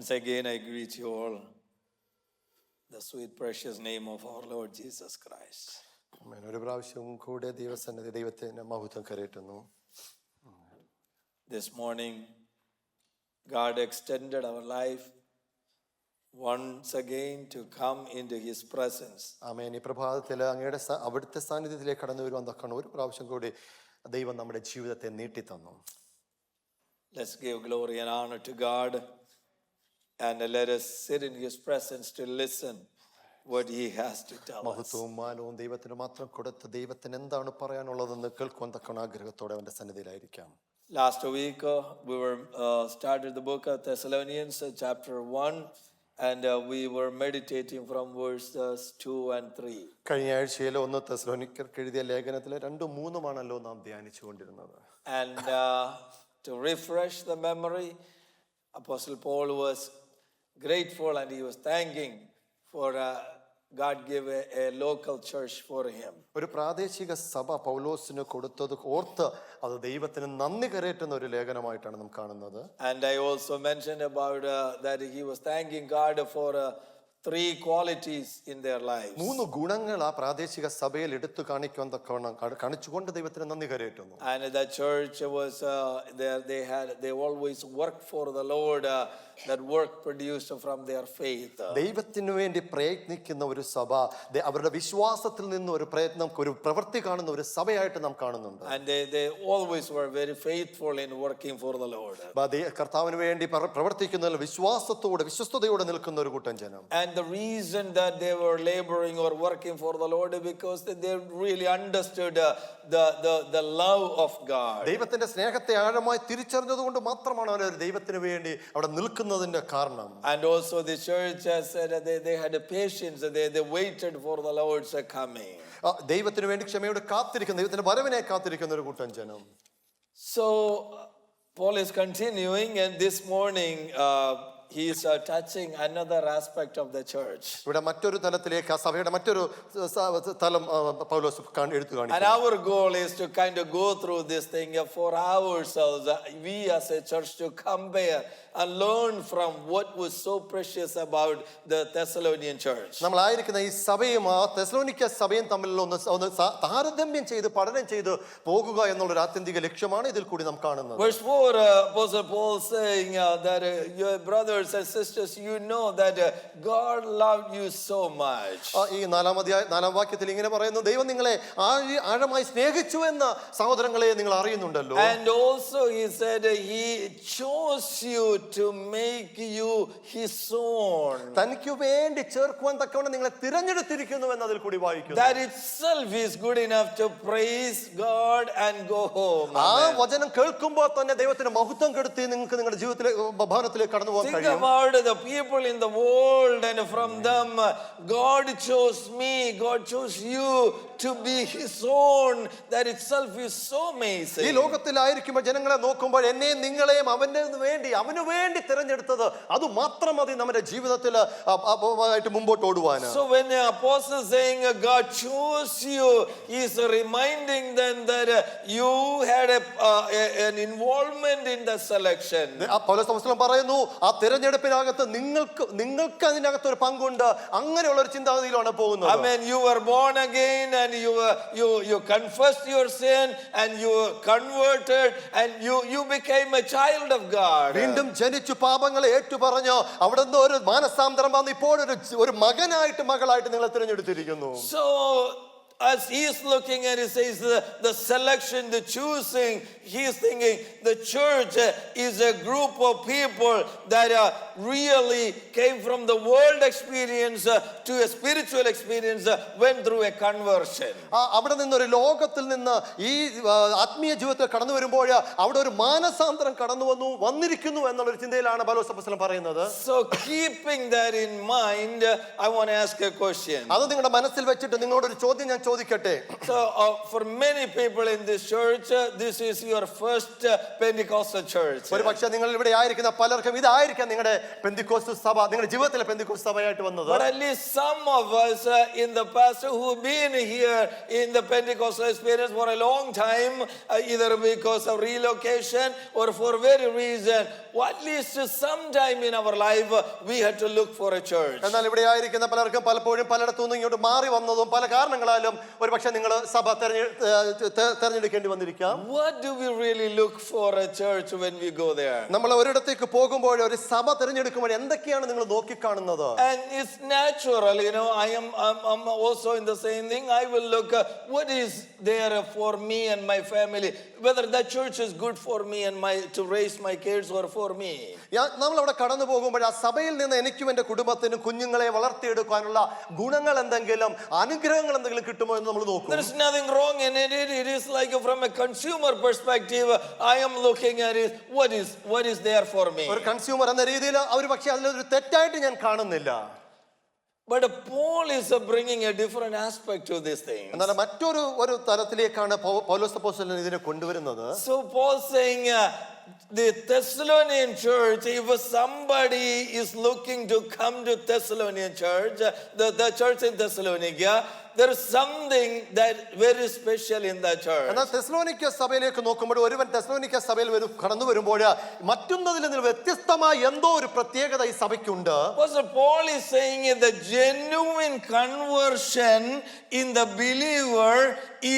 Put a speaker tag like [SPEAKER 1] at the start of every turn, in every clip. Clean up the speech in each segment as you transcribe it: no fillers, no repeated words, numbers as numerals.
[SPEAKER 1] Once again, I greet you all in the sweet, precious name of our Lord Jesus Christ.
[SPEAKER 2] ഒരു പ്രാവശ്യം കൂടെ ദൈവസന്നിധി ദൈവത്തിന് മഹത്വം കരയറ്റുന്നു.
[SPEAKER 1] This morning, God extended our life once again to come into His presence.
[SPEAKER 2] ആമേൻ. ഈ പ്രഭാതത്തിൽ അങ്ങയുടെ അവിടുത്തെ സാന്നിധ്യത്തിലേക്ക് കടന്നു വരുവാൻ തക്കണം ഒരു പ്രാവശ്യം കൂടി ദൈവം നമ്മുടെ ജീവിതത്തെ നീട്ടിത്തന്നു.
[SPEAKER 1] Let's give glory and honor to God and let us sit in His presence to listen what He has to tell us.
[SPEAKER 2] മഹത്വവും മാനവും ദൈവത്തിന് മാത്രം കൊടുത്ത് ദൈവത്തിന് എന്താണ് പറയാനുള്ളതെന്ന് കേൾക്കുവാൻ തക്കണ ആഗ്രഹത്തോടെ അവന്റെ സന്നിധിയിലായിരിക്കാം.
[SPEAKER 1] Last week we were started the book of Thessalonians chapter 1 and we were meditating from verses 2 and 3.
[SPEAKER 2] കഴിഞ്ഞ ആഴ്ചയിൽ 1 തെസ്സലോനിക്കർക്ക് എഴുതിയ ലേഖനത്തിലെ 2-3 നാം ധ്യാനിച്ചു കൊണ്ടിരുന്നത്.
[SPEAKER 1] And to refresh the memory, Apostle Paul was grateful and he was thanking for God gave a local church for him.
[SPEAKER 2] ഒരു പ്രാദേശിക സഭ പൗലോസിന് കൊടുത്തത് ഓർത്ത് അത് ദൈവത്തിന് നന്ദി കരയറ്റുന്ന ഒരു ലേഖനമായിട്ടാണ് നാം കാണുന്നത്.
[SPEAKER 1] And I also mentioned about that he was thanking God for 3 qualities in their lives.
[SPEAKER 2] 3 ഗുണങ്ങൾ ആ പ്രാദേശിക സഭയിൽ എടുത്തു കാണിക്കാൻ തക്കവണ്ണം കാണിച്ചുകൊണ്ട് ദൈവത്തിന് നന്ദി കരയറ്റുന്നു.
[SPEAKER 1] And the church was they always worked for the Lord. That work produced from their faith.
[SPEAKER 2] ദൈവത്തിനു വേണ്ടി പ്രയത്നിക്കുന്ന ഒരു സഭ അവരുടെ വിശ്വാസത്തിൽ നിന്ന് ഒരു പ്രയത്നം ഒരു പ്രവൃത്തി കാണുന്ന ഒരു സഭയായിട്ട് നാം കാണുന്നുണ്ട്.
[SPEAKER 1] And they always were very faithful in working for the Lord.
[SPEAKER 2] കർത്താവിന് വേണ്ടി പ്രവർത്തിക്കുന്ന വിശ്വാസത്തോടെ വിശ്വസ്തയോടെ നിൽക്കുന്ന ഒരു കൂട്ടം ജനം.
[SPEAKER 1] And the reason that they were laboring or working for the Lord because they really understood the love of God.
[SPEAKER 2] ദൈവത്തിന്റെ സ്നേഹത്തെ ആഴമായി തിരിച്ചറിഞ്ഞതുകൊണ്ട് മാത്രമാണ് അവർ ദൈവത്തിന് വേണ്ടി അവിടെ നിൽക്കുന്നതിന്റെ കാരണം.
[SPEAKER 1] And also the church said that they had a patience, they waited for the Lord's coming.
[SPEAKER 2] ദൈവത്തിന് വേണ്ടി ക്ഷമയോടെ കാത്തിരിക്കുന്ന ദൈവത്തിന്റെ വരവിനെ കാത്തിരിക്കുന്ന ഒരു കൂട്ടം ജനം.
[SPEAKER 1] So Paul is continuing, and this morning he is touching another aspect of the church.
[SPEAKER 2] ഇവിടെ മറ്റൊരു തലത്തിലേക്ക് ആ സഭയുടെ മറ്റൊരു തലം പൗലോസ് എടുത്തു കാണിക്കുന്നു.
[SPEAKER 1] And our goal is to kind of go through this thing for ourselves, we as a church, to compare and learn from what was so precious about the Thessalonian church.
[SPEAKER 2] നമ്മളായിരിക്കുന്ന ഈ സഭയും ആ തെസ്സലോനിക്ക സഭയും തമ്മിലുള്ള ഒന്ന് താരതമ്യം ചെയ്ത് പഠനം ചെയ്ത് പോകുക എന്നുള്ള ഒരു ആത്യന്തിക ലക്ഷ്യമാണ് ഇതിൽ കൂടി നാം കാണുന്നത്.
[SPEAKER 1] Verse 4, Apostle Paul saying that your brothers and sisters, you know that God loved you so much.
[SPEAKER 2] ഈ 4 വാക്യത്തിൽ ഇങ്ങനെ പറയുന്നു, ദൈവം നിങ്ങളെ ആഴമായി സ്നേഹിച്ചു എന്ന സഹോദരങ്ങളെ നിങ്ങൾ അറിയുന്നുണ്ടല്ലോ.
[SPEAKER 1] And also he said he chose you to make you his own.
[SPEAKER 2] തനിക്ക് വേണ്ടി ചേർക്കുവാൻ തക്കവണ്ണം നിങ്ങളെ തിരഞ്ഞെടുത്തിരിക്കുന്നു എന്ന് അതിൽ കൂടി വായിക്കുന്നു.
[SPEAKER 1] That itself is good enough to praise God and go home.
[SPEAKER 2] ആ വചനം കേൾക്കുമ്പോൾ തന്നെ ദൈവത്തിന് മഹത്വം കെടുത്തി നിങ്ങൾക്ക് നിങ്ങളുടെ ജീവിതത്തിലെ ഭവനത്തിലേക്ക് കടന്നു പോകാൻ കഴിയും.
[SPEAKER 1] Think about the people in the world, and from them God chose me, God chose you to be his own. That itself is so amazing.
[SPEAKER 2] ഈ ലോകത്തിലായിരിക്കുമ്പോൾ ജനങ്ങളെ നോക്കുമ്പോൾ എന്നെയും നിങ്ങളെയും അവന് വേണ്ടി തിരഞ്ഞെടുത്തത് അത് മാത്രം മതി നമ്മുടെ ജീവിതത്തിൽ മുമ്പോട്ട് ഓടുവാൻ.
[SPEAKER 1] So when the apostle saying God chose you, he is reminding them that you had an involvement in the selection.
[SPEAKER 2] പൗലോസ് അപ്പോസ്തലൻ പറയുന്നു ആ തിരഞ്ഞെടുപ്പിനകത്ത് നിങ്ങൾക്ക് അതിനകത്ത് ഒരു പങ്കുണ്ട്. അങ്ങനെയുള്ള ഒരു ചിന്താഗതിയിലാണ് പോകുന്നത്.
[SPEAKER 1] I mean, you were born again and you confessed your sin and you were converted and you became a child of God.
[SPEAKER 2] വീണ്ടും ജനിച്ചു പാപങ്ങളെ ഏറ്റുപറഞ്ഞു അവിടുന്ന് ഒരു മാനസാന്തരം വന്ന് ഇപ്പോൾ ഒരു മകനായിട്ട് മകളായിട്ട് നിങ്ങളെ തിരഞ്ഞെടുത്തിരിക്കുന്നു.
[SPEAKER 1] So as he is looking at it, he says the selection, the choosing, he is thinking the church is a group of people that really came from the world experience to a spiritual experience, went through a conversion.
[SPEAKER 2] അവിടെ നിന്നൊരു ലോകത്തിൽ നിന്ന് ഈ ആത്മീയ ജീവിതത്തിൽ കടന്നു വരുമ്പോൾ അവിടെ ഒരു മാനസാന്തരം വന്നിരിക്കുന്നു എന്നുള്ള ഒരു ചിന്തയിലാണ് പൗലോസ് അപ്പോസ്തലൻ പറയുന്നത്.
[SPEAKER 1] So keeping that in mind, I want to ask a question.
[SPEAKER 2] അത് നിങ്ങളുടെ മനസ്സിൽ വെച്ചിട്ട് നിങ്ങളോട് ഒരു ചോദ്യം ഞാൻ ചോദിക്കട്ടെ.
[SPEAKER 1] So for many people in this church, this is your first Pentecostal church.
[SPEAKER 2] ഒരു പക്ഷേ നിങ്ങൾ ഇവിടെ ആയിരിക്കുന്ന പലർക്കും ഇതായിരിക്കാം നിങ്ങളുടെ പെന്തിക്കോസ്ത് സഭ, നിങ്ങളുടെ ജീവിതത്തിലെ പെന്തിക്കോസ്ത് സഭയായിട്ട് വന്നത്.
[SPEAKER 1] But at least some of us in the past who've been here in the Pentecostal experience for a long time, either because of relocation or for very reason, or at least sometime in our life we had to look for a church.
[SPEAKER 2] എന്നാൽ ഇവിടെ ആയിരിക്കുന്ന പലർക്കും പലപ്പോഴും പലയിടത്തുനിന്നും ഇങ്ങോട്ട് മാറി വന്നതും പല കാരണങ്ങളാലും ഒരു പക്ഷേ നിങ്ങൾ സഭ തെരഞ്ഞെടുക്കേണ്ടി വന്നിരിക്കാം.
[SPEAKER 1] What do we really look for a church when we go there?
[SPEAKER 2] നമ്മൾ ഒരിടത്തേക്ക് പോകുമ്പോൾ ഒരു സഭ തിരഞ്ഞെടുക്കുമ്പോൾ എന്തൊക്കെയാണ് നിങ്ങൾ നോക്കിക്കാണുന്നത്?
[SPEAKER 1] And it's natural, I'm also in the same thing. I will look what is there for me and my family, whether that church is good for me and to raise my kids or for me.
[SPEAKER 2] നമ്മൾ അവിടെ കടന്നു പോകുമ്പോൾ ആ സഭയിൽ നിന്ന് എനിക്കും എന്റെ കുടുംബത്തിനും കുഞ്ഞുങ്ങളെ വളർത്തിയെടുക്കാനുള്ള ഗുണങ്ങൾ എന്തെങ്കിലും അനുഗ്രഹങ്ങൾ എന്തെങ്കിലും കിട്ടുമോ എന്ന് നമ്മൾ നോക്കും.
[SPEAKER 1] There is nothing wrong in it. It is like from a consumer perspective, I am looking at it. What is there for me?
[SPEAKER 2] ഒരു കൺസ്യൂമർ എന്ന രീതിയിൽ അവർ പക്ഷേ അതിലൊരു തെറ്റായിട്ട് ഞാൻ കാണുന്നില്ല.
[SPEAKER 1] But Paul is bringing a different aspect to this thing.
[SPEAKER 2] എന്നാൽ മറ്റൊരു തലത്തിലേക്കാണ് പൗലോസ് അപ്പോസ്തലൻ ഇതിനെ കൊണ്ടുവരുന്നത്.
[SPEAKER 1] So Paul saying the Thessalonian church, if somebody is looking to come to Thessalonian church, the church in Thessalonica, there is something that very special in that church.
[SPEAKER 2] എന്നാൽ തെസ്സലോനിക്ക സഭയിലേക്ക് നോക്കുമ്പോൾ ഒരുവൻ തെസ്സലോനിക്ക സഭയിൽ കടന്നു വരുമ്പോൾ മറ്റൊന്നതിൽ നിന്ന് വ്യത്യസ്തമായ എന്തോ ഒരു പ്രത്യേകത ഈ സഭയ്ക്കുണ്ട്.
[SPEAKER 1] Apostle Paul is saying the genuine conversion in the believer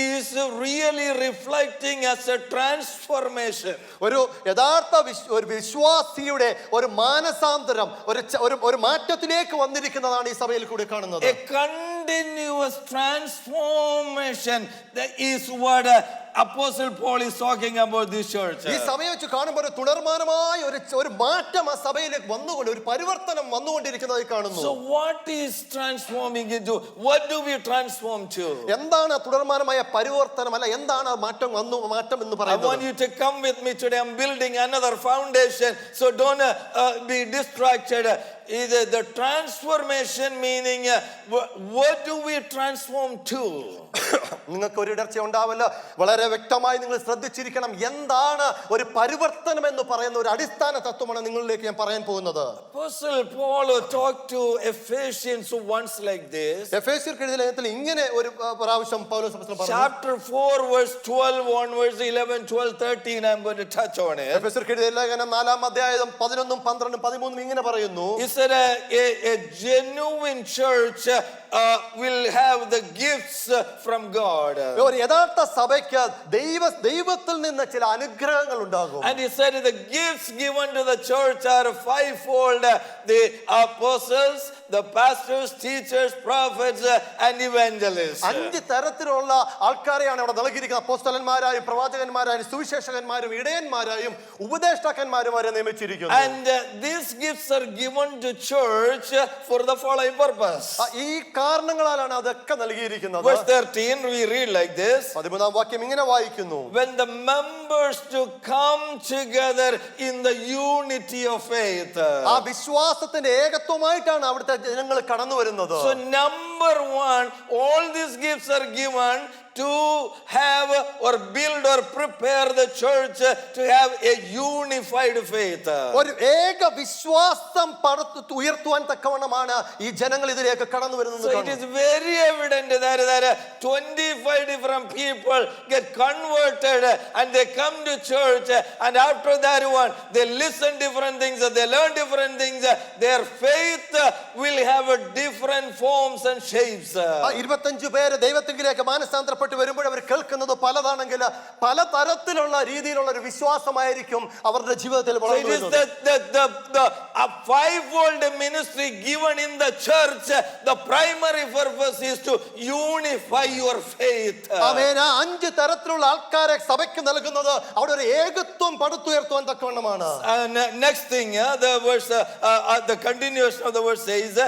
[SPEAKER 1] is really reflecting as a transformation.
[SPEAKER 2] ഒരു യഥാർത്ഥ ഒരു വിശ്വാസിയുടെ ഒരു മാനസാന്തരം ഒരു മാറ്റത്തിലേക്ക് വന്നിരിക്കുന്നതാണ് ഈ സഭയിൽ കൂടി കാണുന്നത്.
[SPEAKER 1] A continuous transformation, that is what Apostle Paul is talking about this church.
[SPEAKER 2] ഈ സഭയെ വെച്ച് കാണുമ്പോൾ തുടർമാനമായ ഒരു മാറ്റം ആ സഭയിലേക്ക് വന്നുകൊണ്ട് ഒരു പരിവർത്തനം വന്നുകൊണ്ടിരിക്കുന്നതായി കാണുന്നു.
[SPEAKER 1] So what is transforming into? What do we transform to?
[SPEAKER 2] എന്താണ് തുടർമാനമായ പരിവർത്തനം, അല്ല എന്താണ് മാറ്റം എന്ന്
[SPEAKER 1] I
[SPEAKER 2] പറയുന്നത്?
[SPEAKER 1] want you to come with me today. I'm building another foundation, so don't be distracted. The transformation meaning what do we transform to?
[SPEAKER 2] നിങ്ങൾക്ക് ഒരു ഇടർച്ച ഉണ്ടാവില്ല. വളരെ വ്യക്തമായി നിങ്ങൾ ശ്രദ്ധിച്ചിരിക്കണം. എന്താണ് ഒരു പരിവർത്തനം എന്ന് പറയുന്ന ഒരു അടിസ്ഥാന തത്വമാണ് നിങ്ങളിലേക്ക് ഞാൻ പറയാൻ പോകുന്നത്.
[SPEAKER 1] Apostle Paul talked to Ephesians once like this.
[SPEAKER 2] എഫേസ്യർക്ക് എഴുതിയ ലേഖനത്തിൽ ഇങ്ങനെ ഒരു പ്രാവശ്യം പൗലോസ് അപ്പോസ്തലൻ പറഞ്ഞു.
[SPEAKER 1] Chapter 4 verse 12 onwards 11 12 13 I'm going to touch on it.
[SPEAKER 2] എഫേസ്യർക്ക് എഴുതിയ ലേഖനം 4-ാം അധ്യായം 11 12 13 ഇങ്ങനെ പറയുന്നു.
[SPEAKER 1] He said a genuine church will have the gifts from God.
[SPEAKER 2] ഒരു യഥാർത്ഥ സഭയ്ക്ക് ദൈവത്തിൽ നിന്ന് ചില അനുഗ്രഹങ്ങൾ ഉണ്ടാകും.
[SPEAKER 1] And he said the gifts given to the church are fivefold: the apostles, the pastors, teachers, prophets and evangelists.
[SPEAKER 2] 5 തരത്തിലുള്ള ആൾക്കാരെയാണ് അവിടെ നൽകിയിരിക്കുന്നത്. അപ്പോസ്തലന്മാരായും പ്രവാചകന്മാരായും സുവിശേഷകന്മാരും ഇടയന്മാരായും ഉപദേഷ്ടാക്കന്മാരും വരെ നിയമിച്ചിരിക്കുന്നു.
[SPEAKER 1] And these gifts are given to church for the following purpose.
[SPEAKER 2] ഈ കാരണങ്ങളാലാണ് അതൊക്കെ നൽകിയിരിക്കുന്നത്.
[SPEAKER 1] Verse 13 we read like this.
[SPEAKER 2] 13-ാം വാക്യം ഇങ്ങനെ വായിക്കുന്നു.
[SPEAKER 1] When the members to come together in the unity of faith.
[SPEAKER 2] ആ വിശ്വാസത്തിന്റെ ഏകത്വമായിട്ടാണ് അവിടുത്തെ ജനങ്ങൾ കടന്നു വരുന്നത്.
[SPEAKER 1] So number 1, all these gifts are given to have or build or prepare the church to have a unified faith.
[SPEAKER 2] ഒരു ഏക വിശ്വാസം ഉയർത്തുവാൻ തക്കവണ്ണമാണ് ഈ ജനങ്ങൾ ഇതിലേക്ക് കടന്നു വരുന്നത്.
[SPEAKER 1] So it is very evident that 25 different people get converted and they come to church, and after that one they listen different things, they learn different things, their faith will have a different forms and shapes.
[SPEAKER 2] 25 പേര് ദൈവത്തിലേക്ക് മാനസാന്തരപ്പെട്ടു വരുമ്പോൾ അവർ കേൾക്കുന്നത് പലതാണെങ്കിൽ പല തരത്തിലുള്ള രീതിയിലുള്ള ഒരു വിശ്വാസമായിരിക്കും അവരുടെ ജീവിതത്തിൽ വളർന്നു വരുന്നത്.
[SPEAKER 1] The fivefold ministry given in the church, the primary purpose is to unify your faith.
[SPEAKER 2] ആമേൻ. 5 തരത്തിലുള്ള ആൾക്കാരെ സഭയ്ക്ക് നൽകുന്നത് അവിടെ ഒരു ഏകത്വം പടുത്തുയർത്തുവാൻ തക്കവണ്ണമാണ്.
[SPEAKER 1] Next thing, the verse, the continuation of the verse says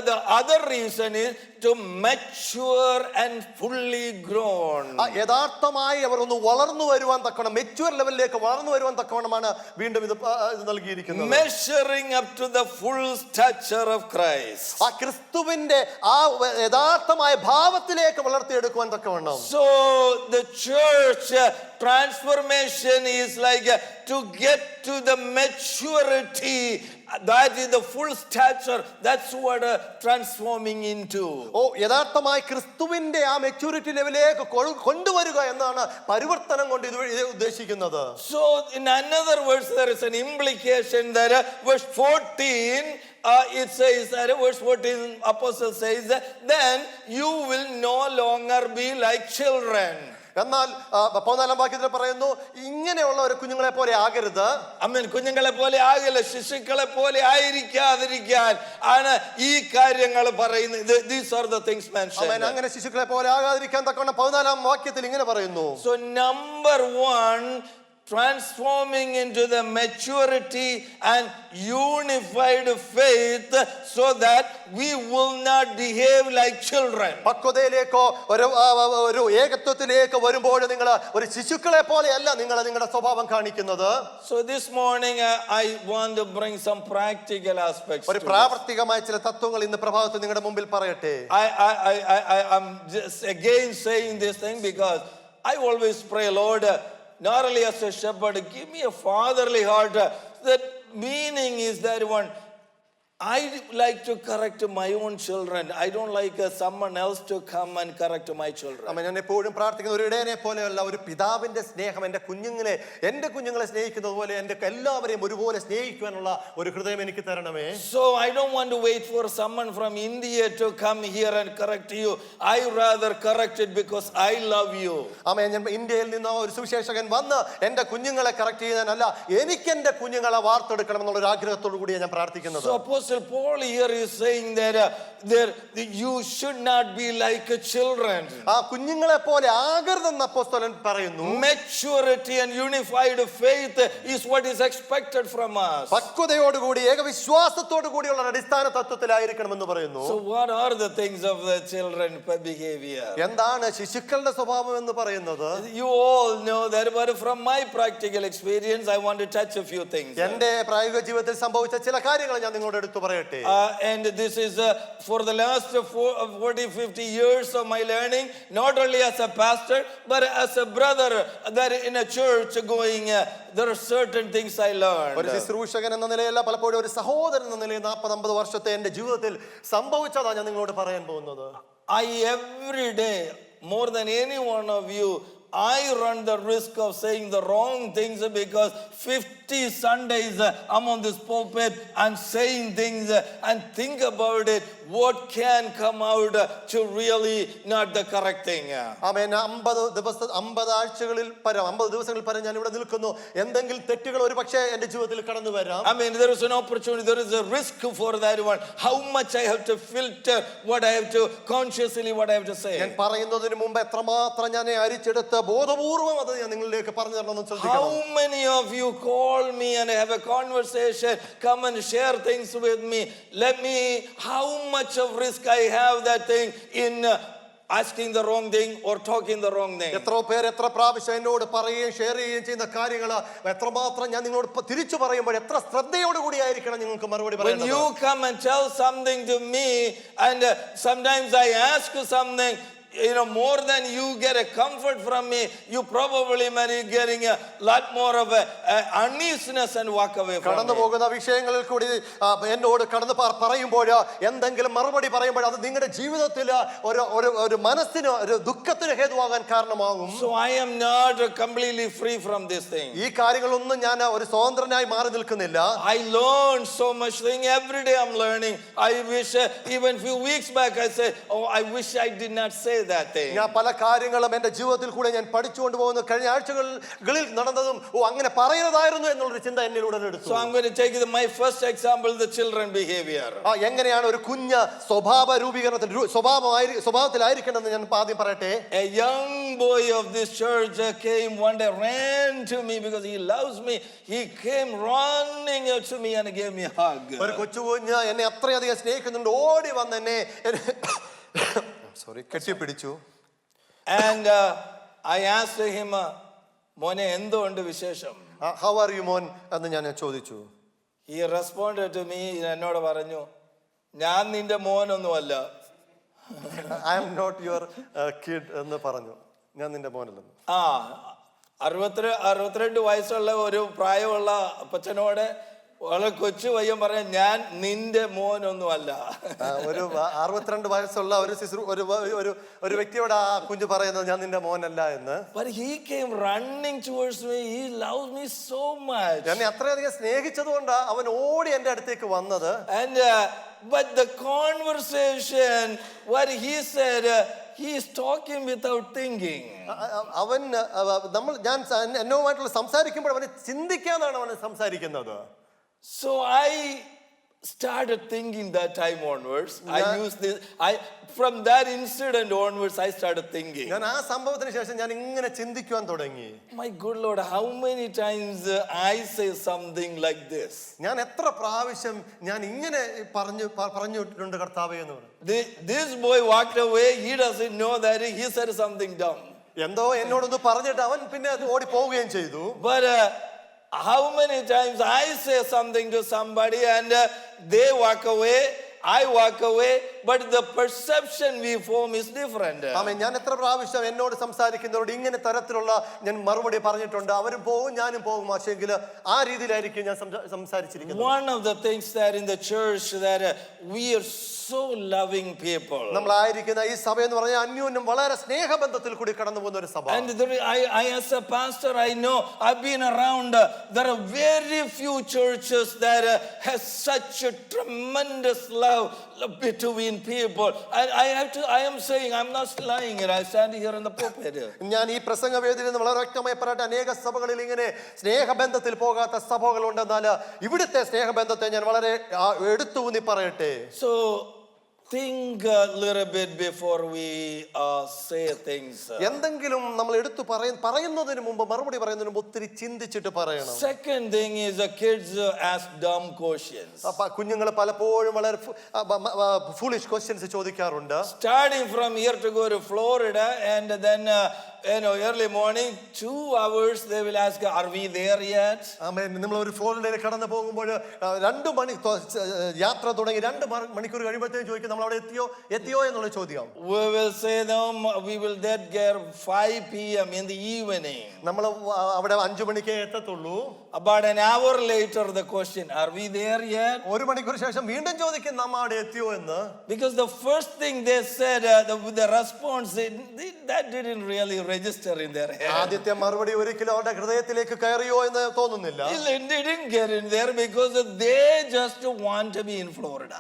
[SPEAKER 1] the other reason is to mature and fully grown.
[SPEAKER 2] യഥാർത്ഥമായി അവർ ഒന്ന് വളർന്നു വരുവാൻ തക്കവണ്ണം മെച്യൂർ ലെവലിലേക്ക് വളർന്നു വരുവാൻ തക്കവണ്ണമാണ് വീണ്ടും ഇത് നൽകിയിരിക്കുന്നത്.
[SPEAKER 1] Measuring up to the full stature of Christ.
[SPEAKER 2] ആ ക്രിസ്തുവിന്റെ ആ യഥാർത്ഥമായ ഭാവത്തിലേക്ക് വളർത്തിയെടുക്കുവാൻ തക്കവണ്ണം.
[SPEAKER 1] So the church transformation is like to get to the maturity, that is the full stature. That's what transforming into.
[SPEAKER 2] യഥാർത്ഥമായി ക്രിസ്തുവിന്റെ ആ മെച്യൂരിറ്റി ലെവലിലേക്ക് കൊണ്ടുവരിക എന്നാണ് പരിവർത്തനം കൊണ്ട് ഇത് ഉദ്ദേശിക്കുന്നത്.
[SPEAKER 1] So in another words, there is an implication that verse 14 it says that verse 14 apostle says that then you will no longer be like children.
[SPEAKER 2] എന്നാൽ 14 വാക്യത്തിൽ പറയുന്നു ഇങ്ങനെയുള്ള ഒരു കുഞ്ഞുങ്ങളെ പോലെ ആകരുത്.
[SPEAKER 1] ആമേൻ. കുഞ്ഞുങ്ങളെ പോലെ ആകില്ല, ശിശുക്കളെ പോലെ ആയിരിക്കാതിരിക്കാൻ ആണ് ഈ കാര്യങ്ങൾ പറയുന്നത്. These are the things mentioned.
[SPEAKER 2] ആമേൻ. അങ്ങനെ ശിശുക്കളെ പോലെ ആകാതിരിക്കാൻ തക്കവണ്ണം 14 വാക്യത്തിൽ ഇങ്ങനെ പറയുന്നു.
[SPEAKER 1] So number 1, transforming into the maturity and unified faith so that we will not behave like children.
[SPEAKER 2] പക്വതയിലേക്കോ ഒരു ഏകത്വത്തിലേക്ക് വരുമ്പോൾ നിങ്ങൾ ഒരു ശിശുക്കളെ പോലെയല്ല നിങ്ങൾ നിങ്ങളുടെ സ്വഭാവം കാണിക്കുന്നത്.
[SPEAKER 1] So this morning I want to bring some practical aspects.
[SPEAKER 2] ഒരു പ്രാവർത്തികമായ ചില തത്വങ്ങൾ ഇന്ന് പ്രഭാതത്തിൽ നിങ്ങളുടെ മുമ്പിൽ പറയട്ടെ.
[SPEAKER 1] I'm just again saying this thing because I always pray, Lord, not only as a shepherd, give me a fatherly heart. The meaning is that one, I like to correct my own children. I don't like someone else to come and correct my children.
[SPEAKER 2] ഞാൻ എപ്പോഴും പ്രാർത്ഥിക്കുന്ന ഒരു ഇടയനെ പോലെയല്ല, ഒരു പിതാവിന്റെ സ്നേഹം എൻ്റെ കുഞ്ഞുങ്ങളെ സ്നേഹിക്കുന്നത് പോലെ എൻ്റെ എല്ലാവരെയും ഒരുപോലെ സ്നേഹിക്കുവാനുള്ള ഒരു ഹൃദയം എനിക്ക് തരണമേ.
[SPEAKER 1] So I don't want to wait for someone from India to come here and correct you. I rather correct it because I love you.
[SPEAKER 2] ആമേൻ. ഞാൻ ഇന്ത്യയിൽ നിന്ന് ഒരു സുവിശേഷകൻ വന്ന് എൻ്റെ കുഞ്ഞുങ്ങളെ കറക്റ്റ് ചെയ്യാനല്ല, എനിക്ക് എൻ്റെ കുഞ്ഞുങ്ങളെ വാർത്തെടുക്കണം എന്നുള്ള ഒരു ആഗ്രഹത്തോടു കൂടിയാണ് ഞാൻ പ്രാർത്ഥിക്കുന്നത്.
[SPEAKER 1] So Apostle Paul here is saying that you should not be like children.
[SPEAKER 2] ആ കുഞ്ഞുങ്ങളെ പോലെ ആകരുതെന്ന് അപ്പോസ്തലൻ പറയുന്നു.
[SPEAKER 1] Maturity and unified faith is what is expected from us.
[SPEAKER 2] പക്വതയോടുകൂടി ഏകവിശ്വാസത്തോടു കൂടിയുള്ള അടിസ്ഥാന തത്വത്തിലായിരിക്കണമെന്ന് പറയുന്നു.
[SPEAKER 1] So what are the things of the children behavior?
[SPEAKER 2] എന്താണ് ശിശുക്കളുടെ സ്വഭാവം എന്ന് പറയുന്നത്?
[SPEAKER 1] You all know that, but from my practical experience I want to touch a few things.
[SPEAKER 2] എൻ്റെ പ്രായോഗിക ജീവിതത്തിൽ സംഭവിച്ച ചില കാര്യങ്ങൾ ഞാൻ നിങ്ങളോട് എടുത്തു പറയട്ടെ.
[SPEAKER 1] And this is for the last 40-50 years of my learning, not only as a pastor but as a brother that in a church going, there are certain things I learned.
[SPEAKER 2] ഒരു ശുശ്രൂഷകൻ എന്ന നിലയല്ല, പലപ്പോഴും ഒരു സഹോദരൻ എന്ന നിലയിൽ 40-50 വർഷത്തെ എൻ്റെ ജീവിതത്തിൽ സംഭവിച്ചതാണ് ഞാൻ നിങ്ങളോട് പറയാൻ പോകുന്നത്.
[SPEAKER 1] Every day, more than any one of you, I run the risk of saying the wrong things because 50 Sundays I'm on this pulpit and saying things and think about it, what can come out to really not the correct thing.
[SPEAKER 2] ആമേൻ. 50 ആഴ്ചകളിൽ 50 ദിവസങ്ങളിൽ പരം ഞാൻ ഇവിടെ നിൽക്കുന്നു. എന്തെങ്കിലും തെറ്റുകൾ ഒരു പക്ഷേ എൻ്റെ ജീവിതത്തിൽ കടന്നു വരാം.
[SPEAKER 1] I mean, there is an opportunity, there is a risk for that one. How much I have to filter what I have to consciously what I have to say.
[SPEAKER 2] ഞാൻ പറയുന്നതിന് മുമ്പ് എത്രമാത്രം ഞാൻ അരിച്ചെടുത്ത് ബോധപൂർവം അത് ഞാൻ നിങ്ങളിലേക്ക് പറഞ്ഞു തരണമെന്ന് ശ്രദ്ധിക്കണം.
[SPEAKER 1] How many of you call me and have a conversation, come and share things with me? Let me, how much of risk I have that thing in asking the wrong thing or talking the wrong thing.
[SPEAKER 2] എത്ര പേർ എത്ര പ്രാവശ്യം എന്നോട് പറയുകയും share ചെയ്യുകയും ചെയ്യുന്ന കാര്യങ്ങൾ എത്രമാത്രം ഞാൻ നിങ്ങളോട് തിരിച്ചു പറയുമ്പോൾ എത്ര ശ്രദ്ധയോടുകൂടി ആയിരിക്കണം നിങ്ങൾക്ക് മറുപടി പറയുന്നത്.
[SPEAKER 1] When you come and tell something to me and sometimes I ask you something, more than you get a comfort from me, you probably may be getting a lot more of a uneasiness and walk away from
[SPEAKER 2] കടന്നു പോകുന്ന വിഷയങ്ങളിൽ കൂടി എന്നോട് കടന്ന് പറയുമ്പോൾ എന്തെങ്കിലും മറുപടി പറയുമ്പോൾ അത് നിങ്ങളുടെ ജീവിതത്തിൽ ഒരു മനസ്സിന് ഒരു ദുഃഖത്തിന് ഹേതുവാകാൻ കാരണമാകും.
[SPEAKER 1] So I am not completely free from this thing.
[SPEAKER 2] ഈ കാര്യങ്ങളൊന്നും ഞാൻ ഒരു സ്വതന്ത്രനായി മാറി നിൽക്കുന്നില്ല.
[SPEAKER 1] I learned so much thing. Every day I'm learning. I wish even few weeks back I said, I wish I did not say that thing.
[SPEAKER 2] ഞാൻ പല കാര്യങ്ങളും എന്റെ ജീവിതത്തിൽ കൂടെ ഞാൻ പഠിച്ചുകൊണ്ട് പോകുന്നു. കഴിഞ്ഞ ആഴ്ചകളിൽ നടന്നതും അങ്ങനെ പറയുന്നതായിരുന്നു എന്നുള്ളൊരു ചിന്ത എന്നിൽ ഉടലെടുത്തു.
[SPEAKER 1] So I'm going to take my first example, the children behavior.
[SPEAKER 2] എങ്ങനെയാണ് ഒരു കുഞ്ഞ് സ്വഭാവ രൂപീകരണത്തിൽ സ്വഭാവത്തിലായിരിക്കേണ്ടതെന്ന് ഞാൻ ആദ്യം പറയട്ടെ.
[SPEAKER 1] A young boy of this church came one day, ran to me because he loves me. He came running up to me and gave me a hug.
[SPEAKER 2] ഒരു കൊച്ചു കുഞ്ഞ് എന്നെ അത്രയധികം സ്നേഹിക്കുന്നുണ്ട്, ഓടി വന്ന് എന്നെ കെട്ടിപ്പിടിച്ചു.
[SPEAKER 1] And I asked him, മോനെ എന്തുകൊണ്ട് വിശേഷം?
[SPEAKER 2] How are you മോൻ എന്ന് ഞാൻ ചോദിച്ചു.
[SPEAKER 1] He responded to me, എന്നോട് പറഞ്ഞു, ഞാൻ നിന്റെ മോനൊന്നുമല്ല.
[SPEAKER 2] I am not your kid എന്ന് പറഞ്ഞു. ഞാൻ നിന്റെ മോനല്ലെന്ന്.
[SPEAKER 1] 62 വയസ്സുള്ള ഒരു പ്രായമുള്ള അപ്പച്ചനോട് വളരെ കൊച്ചു പയ്യൻ പറയാൻ, ഞാൻ നിന്റെ മോനൊന്നുമല്ല.
[SPEAKER 2] ഒരു 62 വയസ്സുള്ള ഒരു വ്യക്തിയോട് ആ കുഞ്ഞു പറയുന്നത് ഞാൻ നിന്റെ മോനല്ല എന്ന്.
[SPEAKER 1] But he came running towards me. He loves me so much.
[SPEAKER 2] എന്നെ അത്രയധികം സ്നേഹിച്ചതുകൊണ്ട് അവൻ ഓടി എന്റെ അടുത്തേക്ക് വന്നത്.
[SPEAKER 1] And but the conversation, what he said, he is talking without thinking.
[SPEAKER 2] അവൻ ഞാൻ എന്നോടുമായിട്ടുള്ള സംസാരിക്കുമ്പോൾ അവന് ചിന്തിക്കാനാണ് അവൻ സംസാരിക്കുന്നത്.
[SPEAKER 1] So I started thinking that time onwards. I used this. From that incident onwards, I started thinking.
[SPEAKER 2] ഞാൻ ആ സംഭവത്തിന് ശേഷം ഞാൻ ഇങ്ങനെ ചിന്തിക്കുവാൻ തുടങ്ങി.
[SPEAKER 1] My good Lord, how many times I say something like this?
[SPEAKER 2] ഞാൻ എത്ര പ്രാവശ്യം ഞാൻ ഇങ്ങനെ പറഞ്ഞിട്ടുണ്ട് കർത്താവേ എന്ന് പറഞ്ഞു.
[SPEAKER 1] This boy walked away. He doesn't know that he said something dumb.
[SPEAKER 2] എന്തോ എന്നോടൊന്ന് പറഞ്ഞിട്ട് അവൻ പിന്നെ ഓടി പോവുകയും ചെയ്തു.
[SPEAKER 1] But how many times I say something to somebody and they walk away, I walk away, but the perception we form is different.
[SPEAKER 2] ആമേൻ. ഞാൻ എത്ര പ്രാവശ്യം എന്നോട് സംസാരിക്കുന്നവരോട് ഇങ്ങനെ തരത്തിലുള്ള ഞാൻ മറുപടി പറഞ്ഞിട്ടുണ്ട്. അവരും പോകും ഞാനും പോകും, പക്ഷേങ്കിൽ ആ രീതിയിലായിരിക്കും ഞാൻ സംസാരിച്ചിരിക്കുന്നത്.
[SPEAKER 1] One of the things that in the church that we are so loving people.
[SPEAKER 2] നമ്മളായിരിക്കുന്ന ഈ സഭ എന്ന് പറഞ്ഞാൽ അന്യോന്യം വളരെ സ്നേഹബന്ധത്തിൽ കൂടി കടന്നു പോകുന്ന ഒരു സഭ.
[SPEAKER 1] And I as a pastor, I know I've been around. There are very few churches that has such a tremendous love between people. I am saying, I'm not lying here. I stand here in the pulpit.
[SPEAKER 2] ഞാൻ ഈ പ്രസംഗ വേദിയിൽ നിന്ന് വളരെ വ്യക്തമായി പറയട്ടെ, അനേക സഭകളിൽ ഇങ്ങനെ സ്നേഹബന്ധത്തിൽ പോകാത്ത സഭകളുണ്ടെന്നാൽ ഇവിടുത്തെ സ്നേഹബന്ധത്തെ ഞാൻ വളരെ എടുത്തൂന്നി പറയട്ടെ.
[SPEAKER 1] So think a little bit before we say things.
[SPEAKER 2] എന്തെങ്കിലും നമ്മൾ എടുത്തു പറയുന്നതിന് മുമ്പ് മറുപടി പറയുന്നതിന് മുമ്പ് ഒത്തിരി ചിന്തിച്ചിട്ട് പറയണം.
[SPEAKER 1] Second thing is the kids ask dumb questions.
[SPEAKER 2] കുഞ്ഞുങ്ങൾ പലപ്പോഴും വളരെ foolish questions ചോദിക്കാറുണ്ട്.
[SPEAKER 1] Starting from here to go to Florida, and then early morning 2 hours they will ask, are we there yet?
[SPEAKER 2] ആമേൻ. നമ്മൾ ഒരു ഫ്ലോറിഡയിൽ കടന്നു പോകുമ്പോൾ 2 മണി യാത്ര തുടങ്ങി 2 മണിക്കൂർ കഴിയുമ്പോഴത്തേക്കും ചോദിക്കും നമ്മൾ അവിടെ എത്തിയോ എന്നുള്ള ചോദ്യം.
[SPEAKER 1] We will say them, we will get there 5 p.m. in the evening.
[SPEAKER 2] നമ്മൾ അവിടെ 5 മണിക്കേ എത്തത്തുള്ളൂ.
[SPEAKER 1] About an hour later the question, are we there yet?
[SPEAKER 2] 1 മണിക്കൂർ ശേഷം വീണ്ടും ചോദിക്കും നമ്മൾ അവിടെ എത്തിയോ എന്ന്.
[SPEAKER 1] Because the first thing they said, the response, that didn't really register in their head.
[SPEAKER 2] ആദ്യത്തെ മറുപടി ഒരിക്കലും അവരുടെ ഹൃദയത്തിലേക്ക് കയറിയോ എന്ന് തോന്നുന്നില്ല.
[SPEAKER 1] They didn't get in there because they just want to be in Florida.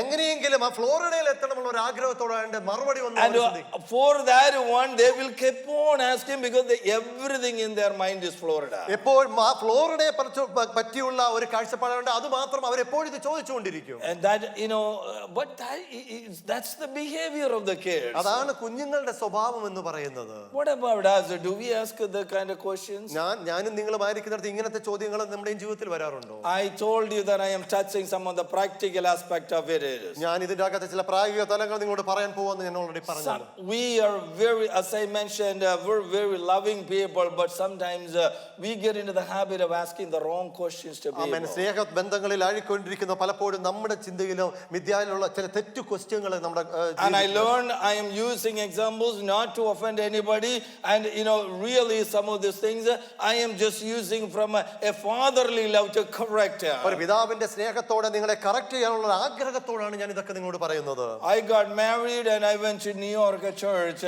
[SPEAKER 2] എങ്ങനെയെങ്കിലും ആ ഫ്ലോറിഡയിൽ എത്തണമെന്നുള്ള ഒരു ആഗ്രഹത്തോടെ മറുപടി വന്നു.
[SPEAKER 1] And for that one they will keep on asking because everything in their mind is Florida.
[SPEAKER 2] എപ്പോഴും ആ ഫ്ലോറിഡയെ പറ്റിയുള്ള ഒരു കാഴ്ചപ്പാടുണ്ട്, അത് മാത്രം അവർ എപ്പോഴും ഇത് ചോദിച്ചുകൊണ്ടിരിക്കും.
[SPEAKER 1] And that but that's the behavior of the kids.
[SPEAKER 2] അതാണ് കുഞ്ഞുങ്ങളുടെ സ്വഭാവം എന്ന് പറയുന്നത്.
[SPEAKER 1] What about us? Do we ask the kind of questions?
[SPEAKER 2] ഞാനും നിങ്ങളുമായിരിക്കുന്നിടത്ത് ഇങ്ങനത്തെ ചോദ്യങ്ങൾ നമ്മുടെ ജീവിതത്തിൽ വരാറുണ്ടോ?
[SPEAKER 1] I told you that I am touching some of the practical aspect of it.
[SPEAKER 2] ഞാൻ ഇതിന്റെ അകത്തെ ചില പ്രായോഗിക തലങ്ങൾ നിങ്ങളോട് പറയാൻ പോകുമെന്ന് ഞാൻ ഓൾറെഡി പറഞ്ഞു.
[SPEAKER 1] We are very, as I mentioned, we're very loving people, but sometimes we get into the habit of asking the wrong questions to people.
[SPEAKER 2] ആമേൻ. സ്നേഹ ബന്ധങ്ങളിൽ ആഴിക്കൊണ്ടിരിക്കുന്ന പലപ്പോഴും നമ്മുടെ ചിന്തയിലോ മിഥ്യയിലുള്ള ചില തെറ്റു ക്വസ്റ്റ്യനുകൾ നമ്മുടെ.
[SPEAKER 1] And I learned, I am using examples not to offend anybody, and really some of these things I am just using from a fatherly love to correct.
[SPEAKER 2] ഒരു പിതാവിന്റെ സ്നേഹത്തോടെ നിങ്ങളെ കറക്റ്റ് ചെയ്യാനുള്ള ആഗ്രഹത്തോടാണ് ഞാൻ ഇതൊക്കെ നിങ്ങളോട് പറയുന്നത്.
[SPEAKER 1] I got married and I went to New York church.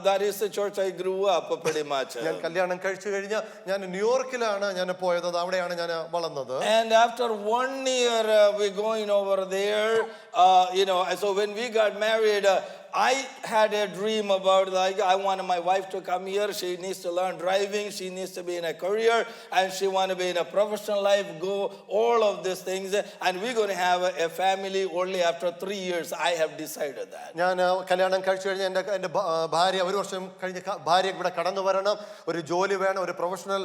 [SPEAKER 1] That is the church I grew up pretty much.
[SPEAKER 2] ഞാൻ കല്യാണം കഴിച്ചു കഴിഞ്ഞ ഞാൻ ന്യൂയോർക്കിലാണ് ഞാൻ പോയത്, അവിടെയാണ് ഞാൻ വളർന്നത്.
[SPEAKER 1] And after 1 year we going over there, so when we got married, I had a dream about like I wanted my wife to come here. She needs to learn driving. She needs to be in a career, and she want to be in a professional life. Go all of these things, and we're going to have a family only after 3 years. I have decided that.
[SPEAKER 2] ഞാൻ കല്യാണം കഴിച്ചു കഴിഞ്ഞാൽ എൻ്റെ ഭാര്യ ഒരു വർഷം കഴിഞ്ഞ് ഭാര്യ ഇവിടെ കടന്നു വരണം, ഒരു ജോലി വേണം, ഒരു പ്രൊഫഷണൽ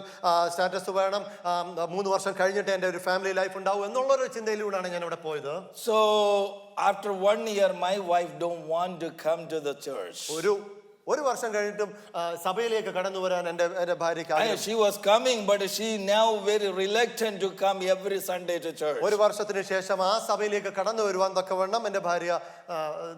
[SPEAKER 2] സ്റ്റാറ്റസ് വേണം, 3 വർഷം കഴിഞ്ഞിട്ട് എൻ്റെ ഒരു ഫാമിലി ലൈഫ് ഉണ്ടാവും എന്നുള്ളൊരു ചിന്തയിലൂടെയാണ് ഞാൻ ഇവിടെ പോയത്.
[SPEAKER 1] So after 1 year, my wife don't want to come to the church.
[SPEAKER 2] ഒരു വർഷം കഴിഞ്ഞിട്ടും സഭയിലേക്ക് കടന്നു വരാൻ എൻ്റെ ഭാര്യയ്ക്ക്
[SPEAKER 1] She was coming, but she now very reluctant to come every Sunday to church.
[SPEAKER 2] ഒരു വർഷത്തിന് ശേഷം ആ സഭയിലേക്ക് കടന്നു വരുവാൻ തക്കവണ്ണം എൻ്റെ ഭാര്യ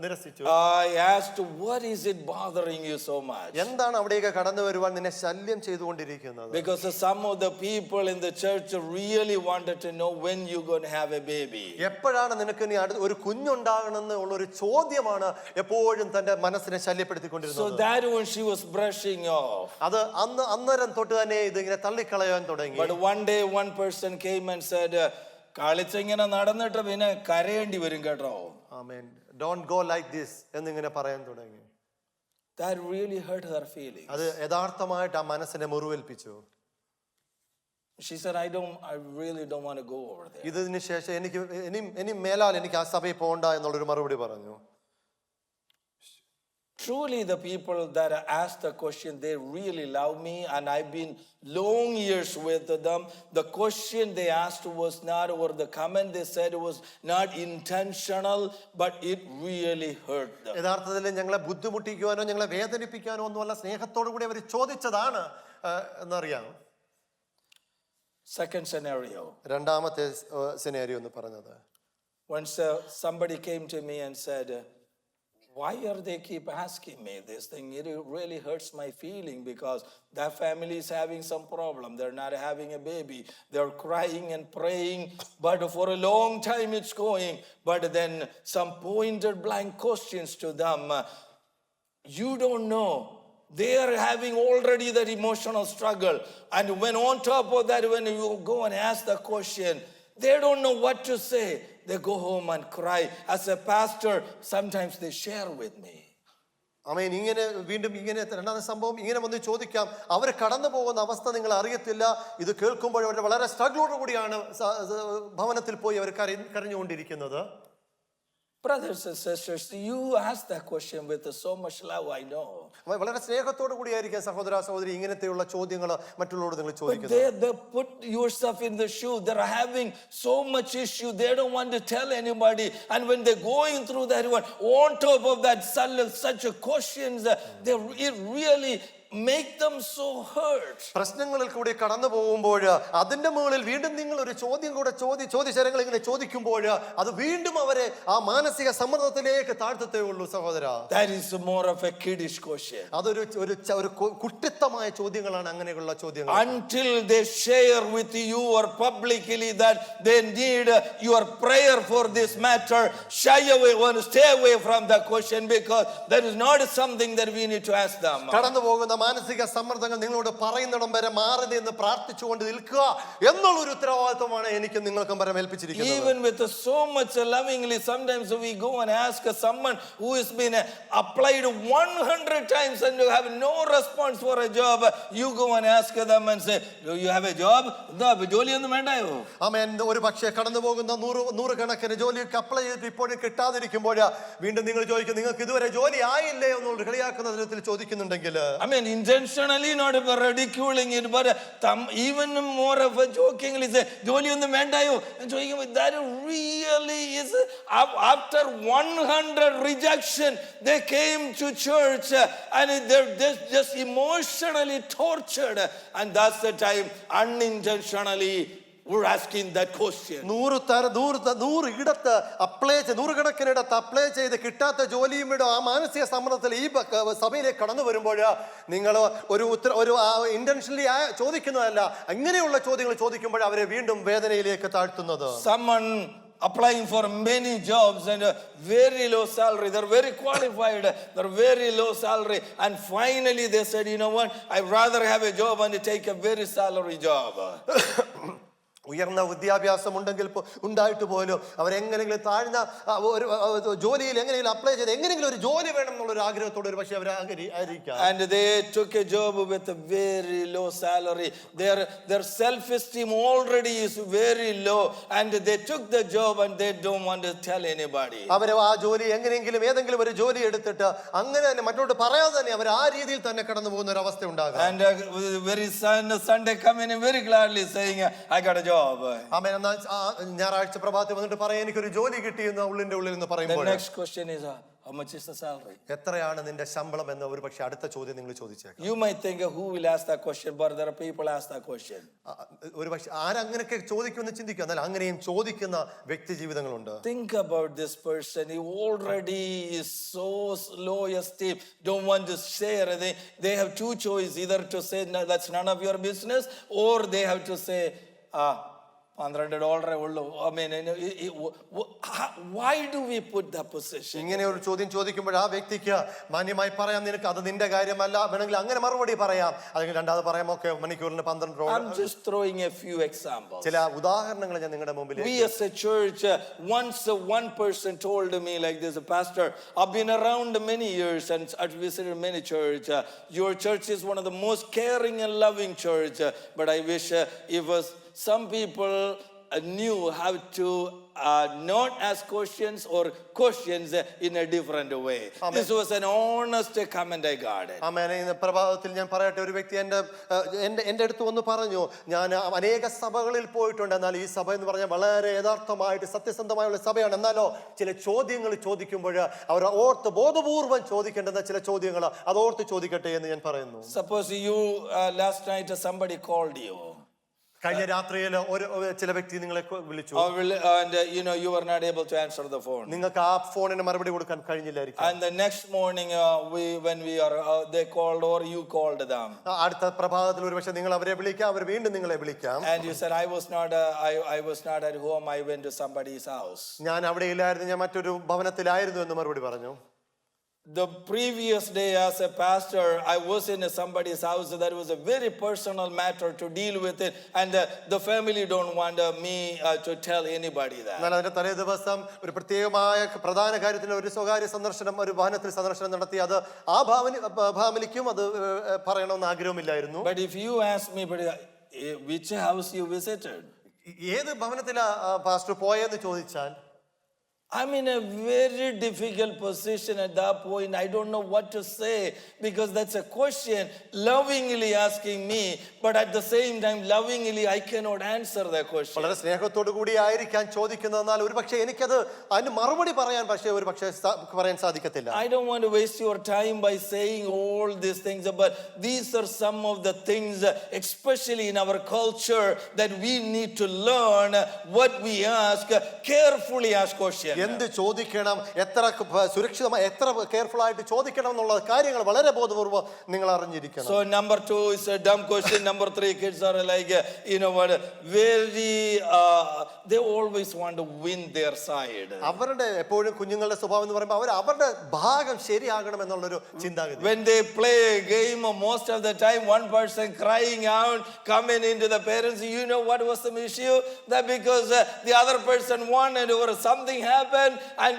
[SPEAKER 2] നിരസിച്ചു.
[SPEAKER 1] I asked, what is it bothering you so much?
[SPEAKER 2] എന്താണ് അവിടേക്ക് കടന്നു വരുവാൻ നിന്നെ ശല്യം ചെയ്തുകൊണ്ടിരിക്കുന്നത്?
[SPEAKER 1] Because some of the people in the church really wanted to know when you going to have a baby.
[SPEAKER 2] എപ്പോഴാണ് നിനക്ക് നീ ഒരു കുഞ്ഞുണ്ടാകണമെന്ന് ഉള്ള ഒരു ചോദ്യമാണ് എപ്പോഴും തന്റെ മനസ്സിനെ ശല്യപ്പെടുത്തിക്കൊണ്ടിരുന്നത്.
[SPEAKER 1] That one she was brushing off.
[SPEAKER 2] അത് അന്നേരം തൊട്ട് തന്നെ ഇത് ഇങ്ങനെ തള്ളിക്കളയാൻ തുടങ്ങി.
[SPEAKER 1] But one day one person came and said, കളിച്ചിങ്ങനെ നടന്നിട്ട് പിന്നെ കരയേണ്ടി വരും കേട്ടോ.
[SPEAKER 2] Amen. Don't go like this എന്നിങ്ങനെ പറയാൻ തുടങ്ങി.
[SPEAKER 1] That really hurt her feelings.
[SPEAKER 2] അത് യഥാർത്ഥമായിട്ട് ആ മനസ്സിനെ മുറിവേൽപ്പിച്ചു.
[SPEAKER 1] She said, I really don't want to go over there.
[SPEAKER 2] ഇതിന് ശേഷം എനിക്ക് ഇനി മേലാൽ എനിക്ക് ആ സഭയിൽ പോകണ്ട എന്നുള്ളൊരു മറുപടി പറഞ്ഞു.
[SPEAKER 1] Truly, the people that asked the question, they really love me, and I've been long years with them. The question they asked was not, or the comment they said was not intentional, but it really hurt them.
[SPEAKER 2] യഥാർത്ഥത്തിൽ ഞങ്ങളെ ബുദ്ധിമുട്ടിക്കുവാനോ ഞങ്ങളെ വേദനിപ്പിക്കാനോ ഒന്നുമല്ല, സ്നേഹത്തോടു കൂടി അവർ ചോദിച്ചതാണ് എന്നറിയാം.
[SPEAKER 1] Second scenario.
[SPEAKER 2] രണ്ടാമത്തെ scenario എന്ന് പറഞ്ഞത്,
[SPEAKER 1] Once somebody came to me and said, why are they keep asking me this thing? It really hurts my feeling because that family is having some problem. They're not having a baby. They're crying and praying, but for a long time it's going. But then some pointed blank questions to them. You don't know. They are having already that emotional struggle. And when on top of that, when you go and ask the question, they don't know what to say. They go home and cry. As a pastor, sometimes they share with me.
[SPEAKER 2] ആമേൻ. ഇങ്ങനെ വീണ്ടും ഇങ്ങനെ രണ്ടാമത്തെ സംഭവം ഇങ്ങനെ വന്ന് ചോദിക്കാം. അവർ കടന്നു പോകുന്ന അവസ്ഥ നിങ്ങൾ അറിയത്തില്ല. ഇത് കേൾക്കുമ്പോൾ അവർ വളരെ സ്ട്രഗിളോട് കൂടിയാണ് ഭവനത്തിൽ പോയി അവർ കരഞ്ഞുകൊണ്ടിരിക്കുന്നത്.
[SPEAKER 1] Brothers and sisters, you ask that question with so much love, I know.
[SPEAKER 2] വളരെ സ്നേഹത്തോടു കൂടിയായിരിക്കും സഹോദര സഹോദരി ഇങ്ങനത്തെയുള്ള ചോദ്യങ്ങൾ മറ്റുള്ളവരോട് നിങ്ങൾ
[SPEAKER 1] But
[SPEAKER 2] ചോദിക്കുന്നത്.
[SPEAKER 1] they put yourself in the shoe. They're having so much issue. They don't want to tell anybody. And when they're going through that one, on top of that, such a questions, it really make them so hurt.
[SPEAKER 2] പ്രശ്നങ്ങളിൽ കൂടി കടന്നു പോകുമ്പോൾ അതിന്റെ മുകളിൽ വീണ്ടും നിങ്ങൾ ഒരു ചോദ്യം കൂടെ ചോദ്യചരങ്ങൾ ഇങ്ങനെ ചോദിക്കുമ്പോൾ അത് വീണ്ടും അവരെ ആ മാനസിക സമ്മർദ്ദത്തിലേക്ക് താഴ്ത്തത്തേ ഉള്ളൂ സഹോദര.
[SPEAKER 1] That is more of a kiddish question.
[SPEAKER 2] അതൊരു കുട്ടിത്തമായ ചോദ്യങ്ങളാണ് അങ്ങനെയുള്ള ചോദ്യങ്ങൾ.
[SPEAKER 1] Until they share with you or publicly that they need your prayer for this matter, shy away, want to stay away from the question because that is not something that we need to ask them.
[SPEAKER 2] കടന്നു പോകുന്ന മാനസിക സമ്മർദ്ദങ്ങൾ നിങ്ങളോട് പറയുന്നിടം വരെ മാറി നിന്ന് പ്രാർത്ഥിച്ചുകൊണ്ട് നിൽക്കുക എന്നുള്ളൊരു ഉത്തരവാദിത്വമാണ് എനിക്ക് നിങ്ങൾക്കും പരമേൽപ്പിച്ചിരിക്കുന്നത്.
[SPEAKER 1] Even with so much lovingly, sometimes we go and ask someone who has been applied 100 times and you have no response for a job, you go and ask them and say, do you have a job? ജോലിയൊന്നും വേണ്ടായോ?
[SPEAKER 2] ആമേൻ. ഒരു പക്ഷേ കടന്നു പോകുന്ന നൂറുകണക്കിന് ജോലിക്ക് apply ചെയ്തിട്ട് ഇപ്പോഴും കിട്ടാതിരിക്കുമ്പോൾ വീണ്ടും നിങ്ങൾ ചോദിക്കും, നിങ്ങൾക്ക് ഇതുവരെ ജോലി ആയില്ലേ എന്നുള്ള കളിയാക്കുന്ന തരത്തിൽ ചോദിക്കുന്നുണ്ടെങ്കിൽ,
[SPEAKER 1] I mean, intentionally, not ridiculing it, but even more of a jokingly say, ജോലിയൊന്നും വേണ്ടായോ? That really is, after 100 rejection, they came to church and they're just emotionally tortured. And that's the time, unintentionally, we're asking that question.
[SPEAKER 2] നൂറിടത്ത് നൂറുകണക്കിനിടത്ത് apply ചെയ്ത് കിട്ടാത്ത ജോലിയും വിടും ആ മാനസിക സമ്മർദ്ദത്തിൽ ഈ സഭയിലേക്ക് കടന്നു വരുമ്പോൾ നിങ്ങൾ ഒരു ഇന്റൻഷനലി ചോദിക്കുന്നതല്ല, ഇങ്ങനെയുള്ള ചോദ്യങ്ങൾ ചോദിക്കുമ്പോൾ അവരെ വീണ്ടും വേദനയിലേക്ക് താഴ്ത്തുന്നത്.
[SPEAKER 1] Someone applying for many jobs and very low salary, they're very qualified, they're very low salary, and finally they said, you know what, I'd rather have a job and take a very salary job.
[SPEAKER 2] ഉയർന്ന വിദ്യാഭ്യാസം ഉണ്ടായിട്ട് പോലും അവരെങ്ങനെങ്കിലും താഴ്ന്ന ഒരു ജോലിയിൽ എങ്ങനെയെങ്കിലും apply ചെയ്ത് എങ്ങനെയെങ്കിലും ഒരു ജോലി വേണം എന്നുള്ളൊരു ആഗ്രഹത്തോടെ ഒരു പക്ഷേ അവർ ആയിരിക്കാം.
[SPEAKER 1] And they took a job with a very low salary. Their self-esteem already is very low, and they took the job and they don't want to tell anybody.
[SPEAKER 2] അവർ ആ ജോലി എങ്ങനെയെങ്കിലും ഏതെങ്കിലും ഒരു ജോലി എടുത്തിട്ട് അങ്ങനെ തന്നെ മറ്റോട് പറയാതെ തന്നെ അവർ ആ രീതിയിൽ തന്നെ കടന്നു പോകുന്ന ഒരു അവസ്ഥ ഉണ്ടാകും.
[SPEAKER 1] And very Sunday come in very gladly saying, I got a job.
[SPEAKER 2] ആമേൻ. എന്നാൽ ഞായറാഴ്ച പ്രഭാതത്തിൽ വന്നിട്ട് പറയാൻ എനിക്കൊരു ജോലി കിട്ടിയെന്ന് ഉള്ളിന്റെ ഉള്ളിൽ നിന്ന് പറയുമ്പോൾ
[SPEAKER 1] The next question is, how much is the salary?
[SPEAKER 2] എത്രയാണ് നിന്റെ ശമ്പളം എന്ന് ഒരു പക്ഷെ അടുത്ത ചോദ്യം നിങ്ങൾ ചോദിച്ചേക്കാം.
[SPEAKER 1] You might think, who will ask that question? But there are people ask that question.
[SPEAKER 2] ഒരു പക്ഷെ ആരങ്ങനെയൊക്കെ ചോദിക്കുമെന്ന് ചിന്തിക്കുക. എന്നാൽ അങ്ങനെയും ചോദിക്കുന്ന വ്യക്തി ജീവിതങ്ങളുണ്ട്.
[SPEAKER 1] Think about this person. He already is so low esteem. Don't want to share. They have two choices: either to say no, that's none of your business, or they have to say, $100 ഉള്ളൂ. I mean, why do we put that position?
[SPEAKER 2] ഇങ്ങനെ ഒരു ചോദ്യം ചോദിക്കുമ്പോൾ ആ വ്യക്തിക്ക് മാന്യമായി പറയാം, നിനക്ക് അത് നിന്റെ കാര്യമല്ല, വേണമെങ്കിൽ അങ്ങനെ മറുപടി പറയാം, അല്ലെങ്കിൽ രണ്ടാമത് പറയാം, ഓക്കെ മണിക്കൂറിന് $12.
[SPEAKER 1] I'm just throwing a few examples.
[SPEAKER 2] ചില ഉദാഹരണങ്ങൾ ഞാൻ നിങ്ങളുടെ മുമ്പിൽ.
[SPEAKER 1] We as a church, once one person told me like this, Pastor, I've been around many years and I've visited many church. Your church is one of the most caring and loving church, but I wish if some people knew how to not ask questions or questions in a different way. Amen. This was an honest comment I got.
[SPEAKER 2] ആമേൻ. ഇന്ന് പ്രഭാതത്തിൽ ഞാൻ പറയട്ടെ, ഒരു വ്യക്തി എൻ്റെ അടുത്ത് വന്ന് പറഞ്ഞു, ഞാൻ അനേക സഭകളിൽ പോയിട്ടുണ്ട്, എന്നാൽ ഈ സഭ എന്ന് പറഞ്ഞാൽ വളരെ യഥാർത്ഥമായിട്ട് സത്യസന്ധമായുള്ള സഭയാണ്, എന്നാലോ ചില ചോദ്യങ്ങൾ ചോദിക്കുമ്പോൾ അവർ ഓർത്ത് ബോധപൂർവം ചോദിക്കേണ്ടുന്ന ചില ചോദ്യങ്ങൾ അതോർത്ത് ചോദിക്കട്ടെ എന്ന് ഞാൻ പറയുന്നു.
[SPEAKER 1] Suppose you last night somebody called you.
[SPEAKER 2] കഴിഞ്ഞ രാത്രിയിൽ ചില വ്യക്തി നിങ്ങളെ വിളിച്ചു,
[SPEAKER 1] and you were not able to answer the phone.
[SPEAKER 2] നിങ്ങൾക്ക് ആ ഫോണിന് മറുപടി കൊടുക്കാൻ കഴിഞ്ഞില്ലായിരിക്കും.
[SPEAKER 1] And the next morning they called or you called them.
[SPEAKER 2] അടുത്ത പ്രഭാതത്തിൽ ഒരുപക്ഷെ നിങ്ങൾ അവരെ വിളിക്കാം, അവർ വീണ്ടും നിങ്ങളെ വിളിക്കാം.
[SPEAKER 1] And you said, I was not at home, I went to somebody's house.
[SPEAKER 2] ഞാൻ അവിടെ ഇല്ലായിരുന്നു, ഞാൻ മറ്റൊരു ഭവനത്തിലായിരുന്നു എന്ന് മറുപടി പറഞ്ഞു.
[SPEAKER 1] The previous day as a pastor, I was in somebody's house. That was a very personal matter to deal with it, and the family don't want me to tell anybody that.
[SPEAKER 2] എന്നാൽ അതിന്റെ തലേ ദിവസം ഒരു പ്രത്യേകമായ പ്രധാന കാര്യത്തിന് ഒരു സ്വകാര്യ സന്ദർശനം, ഒരു ഭവനത്തിൽ സന്ദർശനം നടത്തി. അത് ആ ഫാമിലിക്കും അത് പറയണമെന്ന് ആഗ്രഹമില്ലായിരുന്നു.
[SPEAKER 1] But if you ask me, which house you visited?
[SPEAKER 2] ഏത് ഭവനത്തിലാ പാസ്റ്റർ പോയെന്ന് ചോദിച്ചാൽ
[SPEAKER 1] I'm in a very difficult position at that point. I don't know what to say, because that's a question lovingly asking me, but at the same time lovingly I cannot answer that question.
[SPEAKER 2] വളരെ സ്നേഹത്തോടു കൂടി ആയിരിക്കാൻ ചോദിക്കുന്നത്, എന്നാൽ ഒരുപക്ഷെ എനിക്കത് അതിന് മറുപടി പറയാൻ പറയാൻ സാധിക്കത്തില്ല.
[SPEAKER 1] I don't want to waste your time by saying all these things, but these are some of the things, especially in our culture, that we need to learn what we ask. Carefully ask questions.
[SPEAKER 2] എന്ത് ചോദിക്കണം, എത്ര സുരക്ഷിതമായി, എത്ര careful ആയിട്ട് ചോദിക്കണം എന്നുള്ള കാര്യങ്ങൾ വളരെ ബോധപൂർവ്വം നിങ്ങൾ അറിഞ്ഞിരിക്കണം.
[SPEAKER 1] So number 2 is a dumb question. Number 3, kids are like very they always want to win their side.
[SPEAKER 2] അവരുടെ എപ്പോഴും കുഞ്ഞുങ്ങളുടെ സ്വഭാവം എന്ന് പറയുമ്പോൾ അവർ അവരുടെ ഭാഗം ശരിയാകണം എന്നുള്ളൊരു ചിന്താഗതി.
[SPEAKER 1] When they play a game, most of the time one person crying out, coming into the parents, what was the issue? That because the other person wanted or something happened, and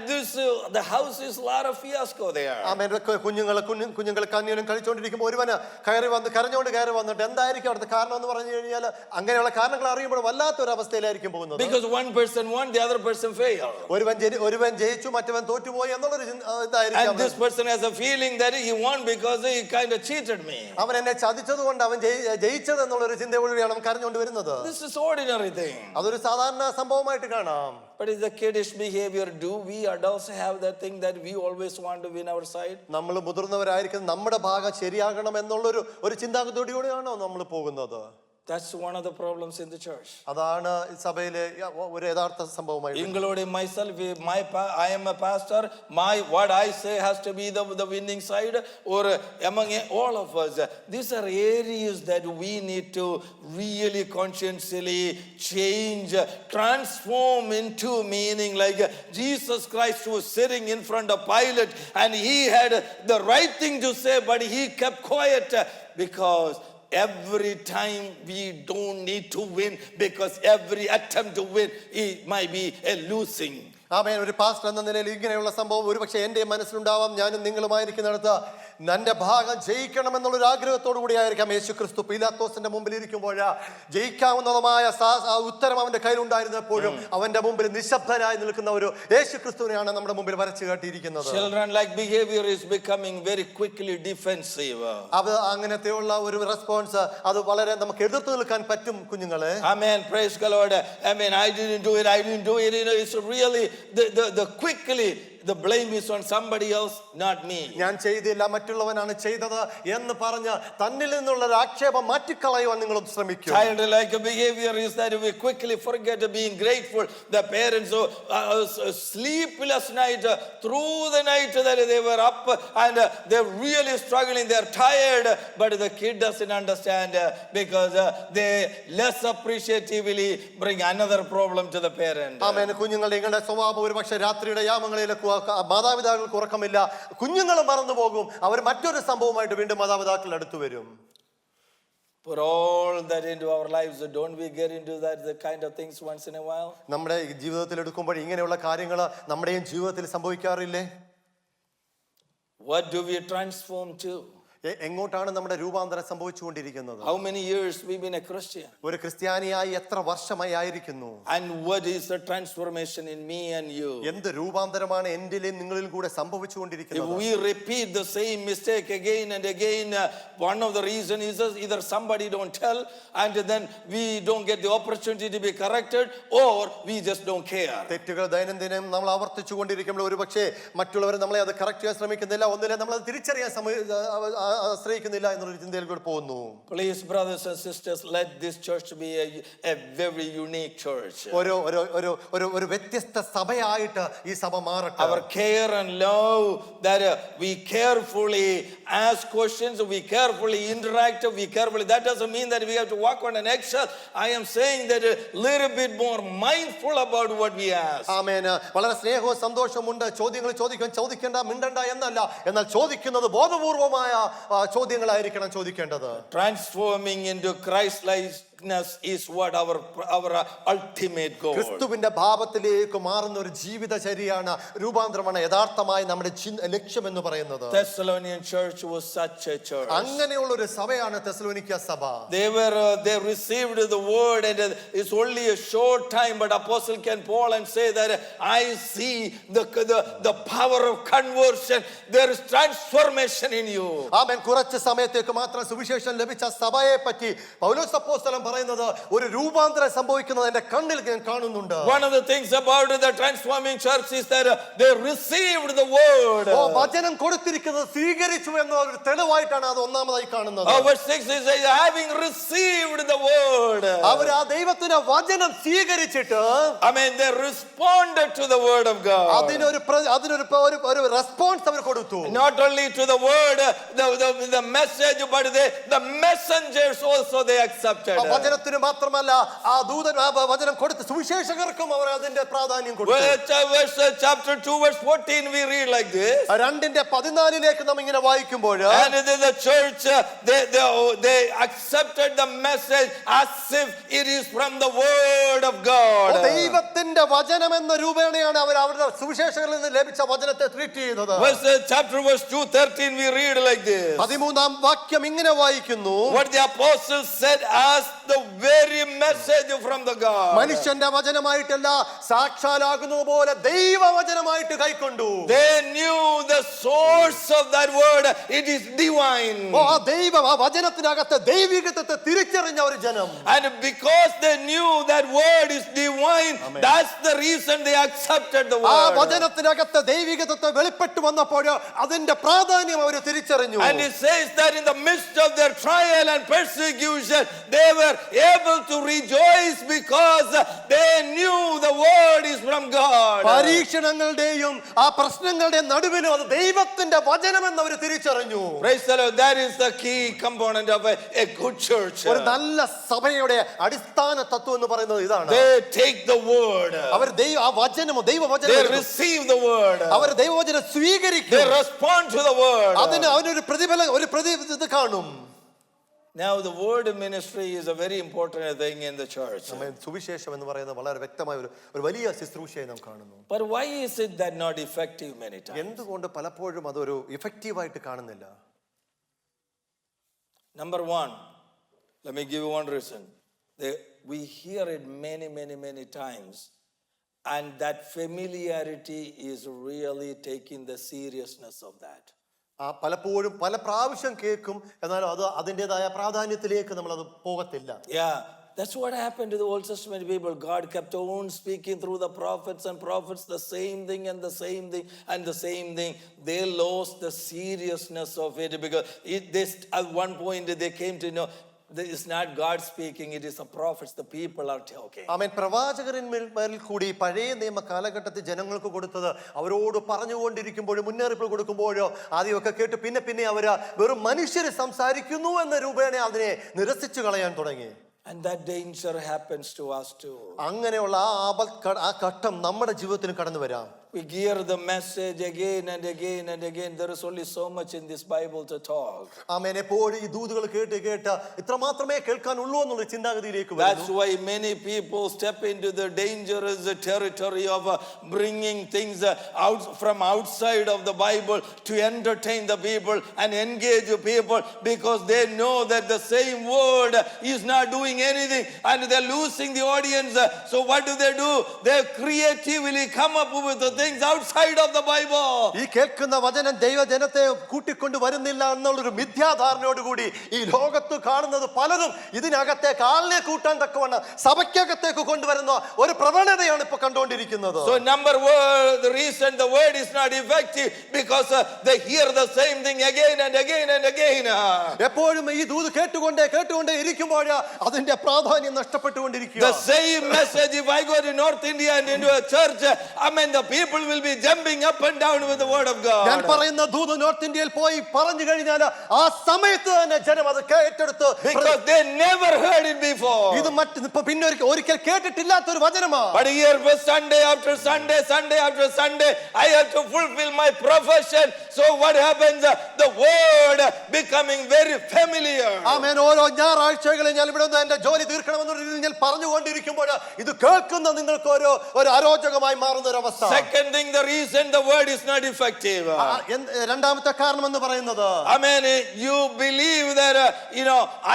[SPEAKER 1] the house is a lot of fiasco there.
[SPEAKER 2] ആമേൻ. കുഞ്ഞുങ്ങൾ കന്യനും കളിച്ചുകൊണ്ടിരിക്കുമ്പോൾ ഒരുവന് കരഞ്ഞുകൊണ്ട് കയറി വന്നിട്ട് എന്തായിരിക്കും അവിടുത്തെ കാരണം എന്ന് പറഞ്ഞു കഴിഞ്ഞാൽ അങ്ങനെയുള്ള കാരണങ്ങൾ അറിയുമ്പോൾ വല്ലാത്തൊരു അവസ്ഥയിലായിരിക്കും പോകുന്നത്.
[SPEAKER 1] Because one person won, the other person failed.
[SPEAKER 2] ഒരുവൻ ജയിച്ചു, മറ്റവൻ തോറ്റുപോയി എന്നുള്ളൊരു ഇതായിരിക്കും.
[SPEAKER 1] And this person has a feeling that he won because he kind of cheated me.
[SPEAKER 2] അവൻ എന്നെ ചതിച്ചത് കൊണ്ട് അവൻ ജയിച്ചത് എന്നുള്ളൊരു ചിന്തയോടെയാണ് അവൻ കരഞ്ഞുകൊണ്ട് വരുന്നത്.
[SPEAKER 1] This is ordinary thing.
[SPEAKER 2] അതൊരു സാധാരണ സംഭവമായിട്ട് കാണാം.
[SPEAKER 1] But is the kiddish behavior? Do we adults have that thing that we always want to win our side?
[SPEAKER 2] നമ്മൾ മുതിർന്നവരായിരിക്കും, നമ്മുടെ ഭാഗം ശരിയാകണം എന്നുള്ളൊരു ഒരു നമ്മൾ പോകുന്നത്.
[SPEAKER 1] That's one of the problems in the church.
[SPEAKER 2] അതാണ് സഭയിലെ ഒരു യഥാർത്ഥ സംഭവമായി.
[SPEAKER 1] Including myself, I am a pastor. What I say has to be the winning side, or among all of us. These are areas that we need to really consciously change, transform into meaning. Like Jesus Christ was sitting in front of Pilate, and he had the right thing to say, but he kept quiet because every time we don't need to win, because every attempt to win it might be a losing.
[SPEAKER 2] ആമേൻ. ഒരു pastor എന്ന നിലയിൽ ഇങ്ങനെയുള്ള സംഭവം ഒരുപക്ഷെ എൻ്റെ മനസ്സിലുണ്ടാവാം. ഞാനും നിങ്ങളുമായിരിക്കുന്നിടത്ത് എൻ്റെ ഭാഗം ജയിക്കണമെന്നുള്ളൊരു ആഗ്രഹത്തോടു കൂടി ആയിരിക്കാം യേശു ക്രിസ്തു പീലാത്തോസിന്റെ മുമ്പിൽ ഇരിക്കുമ്പോൾ ജയിക്കാവുന്നതുമായ ഉത്തരം അവന്റെ കയ്യിലുണ്ടായിരുന്നപ്പോഴും അവന്റെ മുമ്പിൽ നിശബ്ദനായി നിൽക്കുന്ന ഒരു യേശു ക്രിസ്തുവിനെയാണ് നമ്മുടെ മുമ്പിൽ വരച്ചു കാട്ടിയിരിക്കുന്നത്.
[SPEAKER 1] Children like behavior is becoming very quickly defensive.
[SPEAKER 2] അത് അങ്ങനത്തെയുള്ള ഒരു റെസ്പോൺസ് അത് വളരെ നമുക്ക് എതിർത്ത് നിൽക്കാൻ പറ്റും കുഞ്ഞുങ്ങളെ.
[SPEAKER 1] Amen. Praise the Lord. Amen. I didn't do it. You know, it's really the quickly the blame is on somebody else, not me.
[SPEAKER 2] ഞാൻ ചെയ്തില്ല, മറ്റുള്ളവനാണ് ചെയ്തത് എന്ന് പറഞ്ഞ് തന്നിൽ നിന്നുള്ള ആക്ഷേപം മാറ്റിക്കളയുവാൻ നിങ്ങൾ ശ്രമിക്കും.
[SPEAKER 1] Childlike behavior is that we quickly forget being grateful. The parents sleepless night through the night that they were up and they're really struggling. They're tired, but the kid doesn't understand because they less appreciatively bring another problem to the parent.
[SPEAKER 2] ആമേൻ. കുഞ്ഞുങ്ങളുടെ നിങ്ങളുടെ സ്വഭാവം ഒരുപക്ഷെ രാത്രിയുടെ യാമങ്ങളിൽ മാതാപിതാക്കൾക്ക് ഉറക്കമില്ല, കുഞ്ഞുങ്ങൾ മറന്നു പോകും, അവർ മറ്റൊരു സംഭവമായിട്ട് വീണ്ടും മാതാപിതാക്കളുടെ അടുത്ത് വരും.
[SPEAKER 1] Put all that into our lives. Don't we get into that the kind of things once in a while?
[SPEAKER 2] നമ്മുടെ ജീവിതത്തിൽ എടുക്കുമ്പോൾ ഇങ്ങനെയുള്ള കാര്യങ്ങൾ നമ്മുടെയും ജീവിതത്തിൽ സംഭവിക്കാറില്ലേ?
[SPEAKER 1] What do we transform to?
[SPEAKER 2] എങ്ങോട്ടാണ് നമ്മുടെ രൂപാന്തരം സംഭവിച്ചുകൊണ്ടിരിക്കുന്നത്?
[SPEAKER 1] How many years we've been a Christian?
[SPEAKER 2] ഒരു ക്രിസ്ത്യാനിയായി എത്ര വർഷമായി ആയിരിക്കുന്നു?
[SPEAKER 1] And what is the transformation in me and you?
[SPEAKER 2] എന്ത് രൂപാന്തരമാണ് എന്നിലും നിങ്ങളിൽ കൂടെ
[SPEAKER 1] If
[SPEAKER 2] സംഭവിച്ചുകൊണ്ടിരിക്കുന്നത്?
[SPEAKER 1] we repeat the same mistake again and again, one of the reasons is either somebody don't tell and then we don't get the opportunity to be corrected, or we just don't care.
[SPEAKER 2] തെറ്റുകൾ ദൈനംദിനം നമ്മൾ ആവർത്തിച്ചു കൊണ്ടിരിക്കുമ്പോൾ ഒരുപക്ഷെ മറ്റുള്ളവർ നമ്മളെ അത് correct ചെയ്യാൻ ശ്രമിക്കുന്നില്ല, ഒന്നിലെ നമ്മൾ അത് തിരിച്ചറിയാൻ ആശ്രയിക്കുന്നില്ല എന്നൊരു ചിന്തയിൽ കൂടെ പോകുന്നു.
[SPEAKER 1] Please, brothers and sisters, let this church be a very unique church.
[SPEAKER 2] ഒരു വ്യത്യസ്ത സഭയായിട്ട് ഈ സഭ മാറട്ടെ.
[SPEAKER 1] Our care and love, that we carefully ask questions, we carefully interact, that doesn't mean that we have to walk on an eggshell. I am saying that a little bit more mindful about what we ask.
[SPEAKER 2] ആമേൻ. വളരെ സ്നേഹവും സന്തോഷവും ഉണ്ട്. ചോദ്യങ്ങൾ ചോദിക്കേണ്ട മിണ്ടണ്ട എന്നല്ല, എന്നാൽ ചോദിക്കുന്നത് ബോധപൂർവമായ ചോദ്യങ്ങളായിരിക്കണം ചോദിക്കേണ്ടത്.
[SPEAKER 1] Transforming into Christ-likeness is what our ultimate goal.
[SPEAKER 2] ക്രിസ്തുവിന്റെ ഭാവത്തിലേക്ക് മാറുന്ന ഒരു ജീവിതചര്യയാണ്, രൂപാന്തരമാണ് യഥാർത്ഥമായി നമ്മുടെ ലക്ഷ്യം എന്ന് പറയുന്നത്.
[SPEAKER 1] Thessalonian church was such a church.
[SPEAKER 2] അങ്ങനെയുള്ള ഒരു സഭയാണ് തെസ്സലോനിക്ക സഭ.
[SPEAKER 1] They received the word, and it's only a short time, but Apostle Paul and say that I see the power of conversion. There is transformation in you.
[SPEAKER 2] ആമേൻ. കുറച്ച് സമയത്തേക്ക് മാത്രം സുവിശേഷം ലഭിച്ച സഭയെ പറ്റി പൗലോസ് അപ്പോസ്തലൻ പറയുന്നത് ഒരു രൂപാന്തരം സംഭവിക്കുന്നത് എന്റെ കണ്ണിൽ ഞാൻ കാണുന്നുണ്ട്.
[SPEAKER 1] One of the things about the transforming church is that they received the word.
[SPEAKER 2] വചനം കൊടുത്തിരിക്കുന്നത് സ്വീകരിച്ചു എന്ന ഒരു തെളിവായിട്ടാണ് അത് ഒന്നാമതായി കാണുന്നത്.
[SPEAKER 1] Verse 6 is having received the word.
[SPEAKER 2] അവർ ആ ദൈവത്തിന്റെ വചനം സ്വീകരിച്ചിട്ട്,
[SPEAKER 1] I mean, they responded to the word of God.
[SPEAKER 2] അതിനൊരു റെസ്പോൺസ് അവർ കൊടുത്തു.
[SPEAKER 1] Not only to the word, the message, but the messengers also they accepted.
[SPEAKER 2] വചനത്തിന് മാത്രമല്ല, ആ ദൂതൻ വചനം കൊടുത്ത സുവിശേഷകർക്കും അവർ അതിന്റെ പ്രാധാന്യം കൊടുത്തു.
[SPEAKER 1] Chapter 2 verse 14 we read like this.
[SPEAKER 2] 2:14 നാം ഇങ്ങനെ വായിക്കുമ്പോൾ,
[SPEAKER 1] and the church they accepted the message as if it is from the word of God.
[SPEAKER 2] ദൈവത്തിന്റെ വചനം എന്ന രൂപേണയാണ് അവർ അവരുടെ സുവിശേഷകരിൽ നിന്ന് ലഭിച്ച വചനത്തെ ട്രീറ്റ് ചെയ്തത്.
[SPEAKER 1] Chapter verse 2:13 we read like this.
[SPEAKER 2] 13 വാക്യം ഇങ്ങനെ വായിക്കുന്നു,
[SPEAKER 1] what the apostles said as the very message from the God.
[SPEAKER 2] മനുഷ്യന്റെ വചനമായിട്ടല്ല, സാക്ഷാലാകുന്നത് പോലെ ദൈവവചനമായിട്ട് കൈക്കൊണ്ടു.
[SPEAKER 1] They knew the source of that word, it is divine.
[SPEAKER 2] ആ വചനത്തിനകത്ത് ദൈവികത്വത്തെ തിരിച്ചറിഞ്ഞ ഒരു ജനം.
[SPEAKER 1] And because they knew that word is divine, that's the reason they accepted the word.
[SPEAKER 2] ആ വചനത്തിനകത്ത് ദൈവികത്വത്തെ വെളിപ്പെട്ടു വന്നപ്പോൾ അതിന്റെ പ്രാധാന്യം അവർ തിരിച്ചറിഞ്ഞു.
[SPEAKER 1] And it says that in the midst of their trial and persecution, they were able to rejoice because they knew the word is from God.
[SPEAKER 2] പരീക്ഷണങ്ങളുടെയും ആ പ്രശ്നങ്ങളുടെയും നടുവിലും അത് ദൈവത്തിന്റെ വചനമെന്ന് അവർ തിരിച്ചറിഞ്ഞു.
[SPEAKER 1] Praise the Lord. That is the key component of a good church.
[SPEAKER 2] ഒരു നല്ല സഭയുടെ അടിസ്ഥാന തത്വം എന്ന് പറയുന്നത് ഇതാണ്.
[SPEAKER 1] They take the word.
[SPEAKER 2] അവർ ദൈവവചനം
[SPEAKER 1] they receive the word.
[SPEAKER 2] അവർ ദൈവവചനം സ്വീകരിക്കും.
[SPEAKER 1] They respond to the word.
[SPEAKER 2] അതിനൊരു പ്രതിഫലം, ഒരു ഇത് കാണും.
[SPEAKER 1] Now, the word ministry is a very important thing in the church.
[SPEAKER 2] ആമേൻ. സുവിശേഷം എന്ന് പറയുന്നത് വളരെ വ്യക്തമായ ഒരു വലിയ ശുശ്രൂഷയെ നാം കാണുന്നു.
[SPEAKER 1] But why is it that not effective many times?
[SPEAKER 2] എന്തുകൊണ്ട് പലപ്പോഴും അതൊരു ഇഫക്റ്റീവായിട്ട് കാണുന്നില്ല?
[SPEAKER 1] Number one, let me give you one reason. We hear it many times, and that familiarity is really taking the seriousness of that.
[SPEAKER 2] പലപ്പോഴും പല പ്രാവശ്യം കേൾക്കും, എന്നാൽ അത് അതിൻ്റെതായ പ്രാധാന്യത്തിലേക്ക് നമ്മൾ അത് പോകത്തില്ല.
[SPEAKER 1] Yeah, that's what happened to the Old Testament people. God kept on speaking through the prophets and prophets the same thing and the same thing and the same thing. They lost the seriousness of it because at one point they came to know it's not God speaking, it is the prophets, the people are talking.
[SPEAKER 2] ആമേൻ. പ്രവാചകന്മാരിൽ കൂടി പഴയ നിയമ കാലഘട്ടത്തിൽ ജനങ്ങൾക്ക് കൊടുത്തത് അവരോട് പറഞ്ഞുകൊണ്ടിരിക്കുമ്പോഴും മുന്നറിയിപ്പ് കൊടുക്കുമ്പോഴോ ആദ്യമൊക്കെ കേട്ട് പിന്നെ അവർ വെറും മനുഷ്യർ സംസാരിക്കുന്നു എന്ന രൂപേണ അതിനെ നിരസിച്ചു കളയാൻ തുടങ്ങി.
[SPEAKER 1] And that danger happens to us too.
[SPEAKER 2] അങ്ങനെയുള്ള ആ ഘട്ടം നമ്മുടെ ജീവിതത്തിൽ കടന്നു വരാം.
[SPEAKER 1] We hear the message again and again and again. There is only so much in this Bible to talk.
[SPEAKER 2] ആമേൻ. എപ്പോഴും ഈ ദൂതുകൾ കേട്ട് ഇത്ര മാത്രമേ കേൾക്കാനുള്ളൂ എന്നുള്ള ചിന്താഗതിയിലേക്ക് വരുന്നു.
[SPEAKER 1] That's why many people step into the dangerous territory of bringing things out from outside of the Bible to entertain the people and engage the people, because they know that the same word is not doing anything and they're losing the audience. So what do? They creatively come up with the things outside of the Bible.
[SPEAKER 2] ഈ കേൾക്കുന്ന വചനം ദൈവജനത്തെ കൂട്ടിക്കൊണ്ട് വരുന്നില്ല എന്നുള്ളൊരു മിഥ്യാധാരണയോടുകൂടി ഈ ലോകത്ത് കാണുന്നത് പലതും ഇതിനകത്തേക്ക് ആളിനെ കൂട്ടാൻ തക്കവണ്ണം സഭയ്ക്കകത്തേക്ക് കൊണ്ടുവരുന്ന ഒരു പ്രവണതയാണ് ഇപ്പൊ കണ്ടുകൊണ്ടിരിക്കുന്നത്.
[SPEAKER 1] So the reason the word is not effective because they hear the same thing again and again and again.
[SPEAKER 2] എപ്പോഴും ഈ ദൂത് കേട്ടുകൊണ്ടേ ഇരിക്കുമ്പോൾ അതിന്റെ പ്രാധാന്യം നഷ്ടപ്പെട്ടുകൊണ്ടിരിക്കുക.
[SPEAKER 1] The same message, if I go to North India and into a church, I mean the people will be jumping up and down with the word of God.
[SPEAKER 2] ഞാൻ പറയുന്ന ദൂത് north ഇന്ത്യയിൽ പോയി പറഞ്ഞു കഴിഞ്ഞാൽ ആ സമയത്ത് തന്നെ ജനം അത് കേട്ടെടുത്ത്,
[SPEAKER 1] because they never heard it before.
[SPEAKER 2] ഇത് പിന്നെ ഒരിക്കൽ കേട്ടിട്ടില്ലാത്ത ഒരു വചനമാണ്.
[SPEAKER 1] But here for Sunday after Sunday I have to fulfill my profession. So what happens? The word becoming very familiar.
[SPEAKER 2] ആമേൻ. ഓരോ ഞായറാഴ്ചകളിൽ ഞാൻ ഇവിടെ നിന്ന് എന്റെ ജോലി തീർക്കണമെന്നുള്ള രീതിയിൽ ഞാൻ പറഞ്ഞുകൊണ്ടിരിക്കുമ്പോൾ ഇത് കേൾക്കുന്ന നിങ്ങൾക്ക് ഒരു അരോചകമായി മാറുന്ന ഒരു അവസ്ഥ.
[SPEAKER 1] Second thing, the reason the word is not effective.
[SPEAKER 2] രണ്ടാമത്തെ കാരണം എന്ന് പറയുന്നത്,
[SPEAKER 1] I mean, you believe that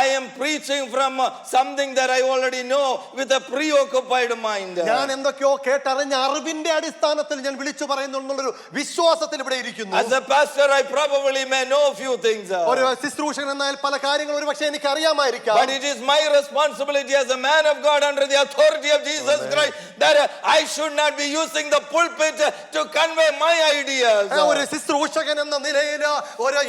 [SPEAKER 1] I am preaching from something that I already know with a preoccupied mind.
[SPEAKER 2] ഞാൻ എന്തൊക്കെയോ കേട്ടറിഞ്ഞ അറിവിന്റെ അടിസ്ഥാനത്തിൽ ഞാൻ വിളിച്ചു പറയുന്നു എന്നുള്ളൊരു വിശ്വാസത്തിൽ ഇവിടെ ഇരിക്കുന്നു.
[SPEAKER 1] As a pastor, I probably may know a few things.
[SPEAKER 2] ഒരു ശുശ്രൂഷകൻ എന്നാൽ പല കാര്യങ്ങൾ ഒരുപക്ഷേ എനിക്ക് അറിയാമായിരിക്കാം.
[SPEAKER 1] But it is my responsibility as a man of God under the authority of Jesus Christ that I should not be using the pulpit to convey my ideas.
[SPEAKER 2] ഒരു ശുശ്രൂഷകൻ എന്ന നിലയിൽ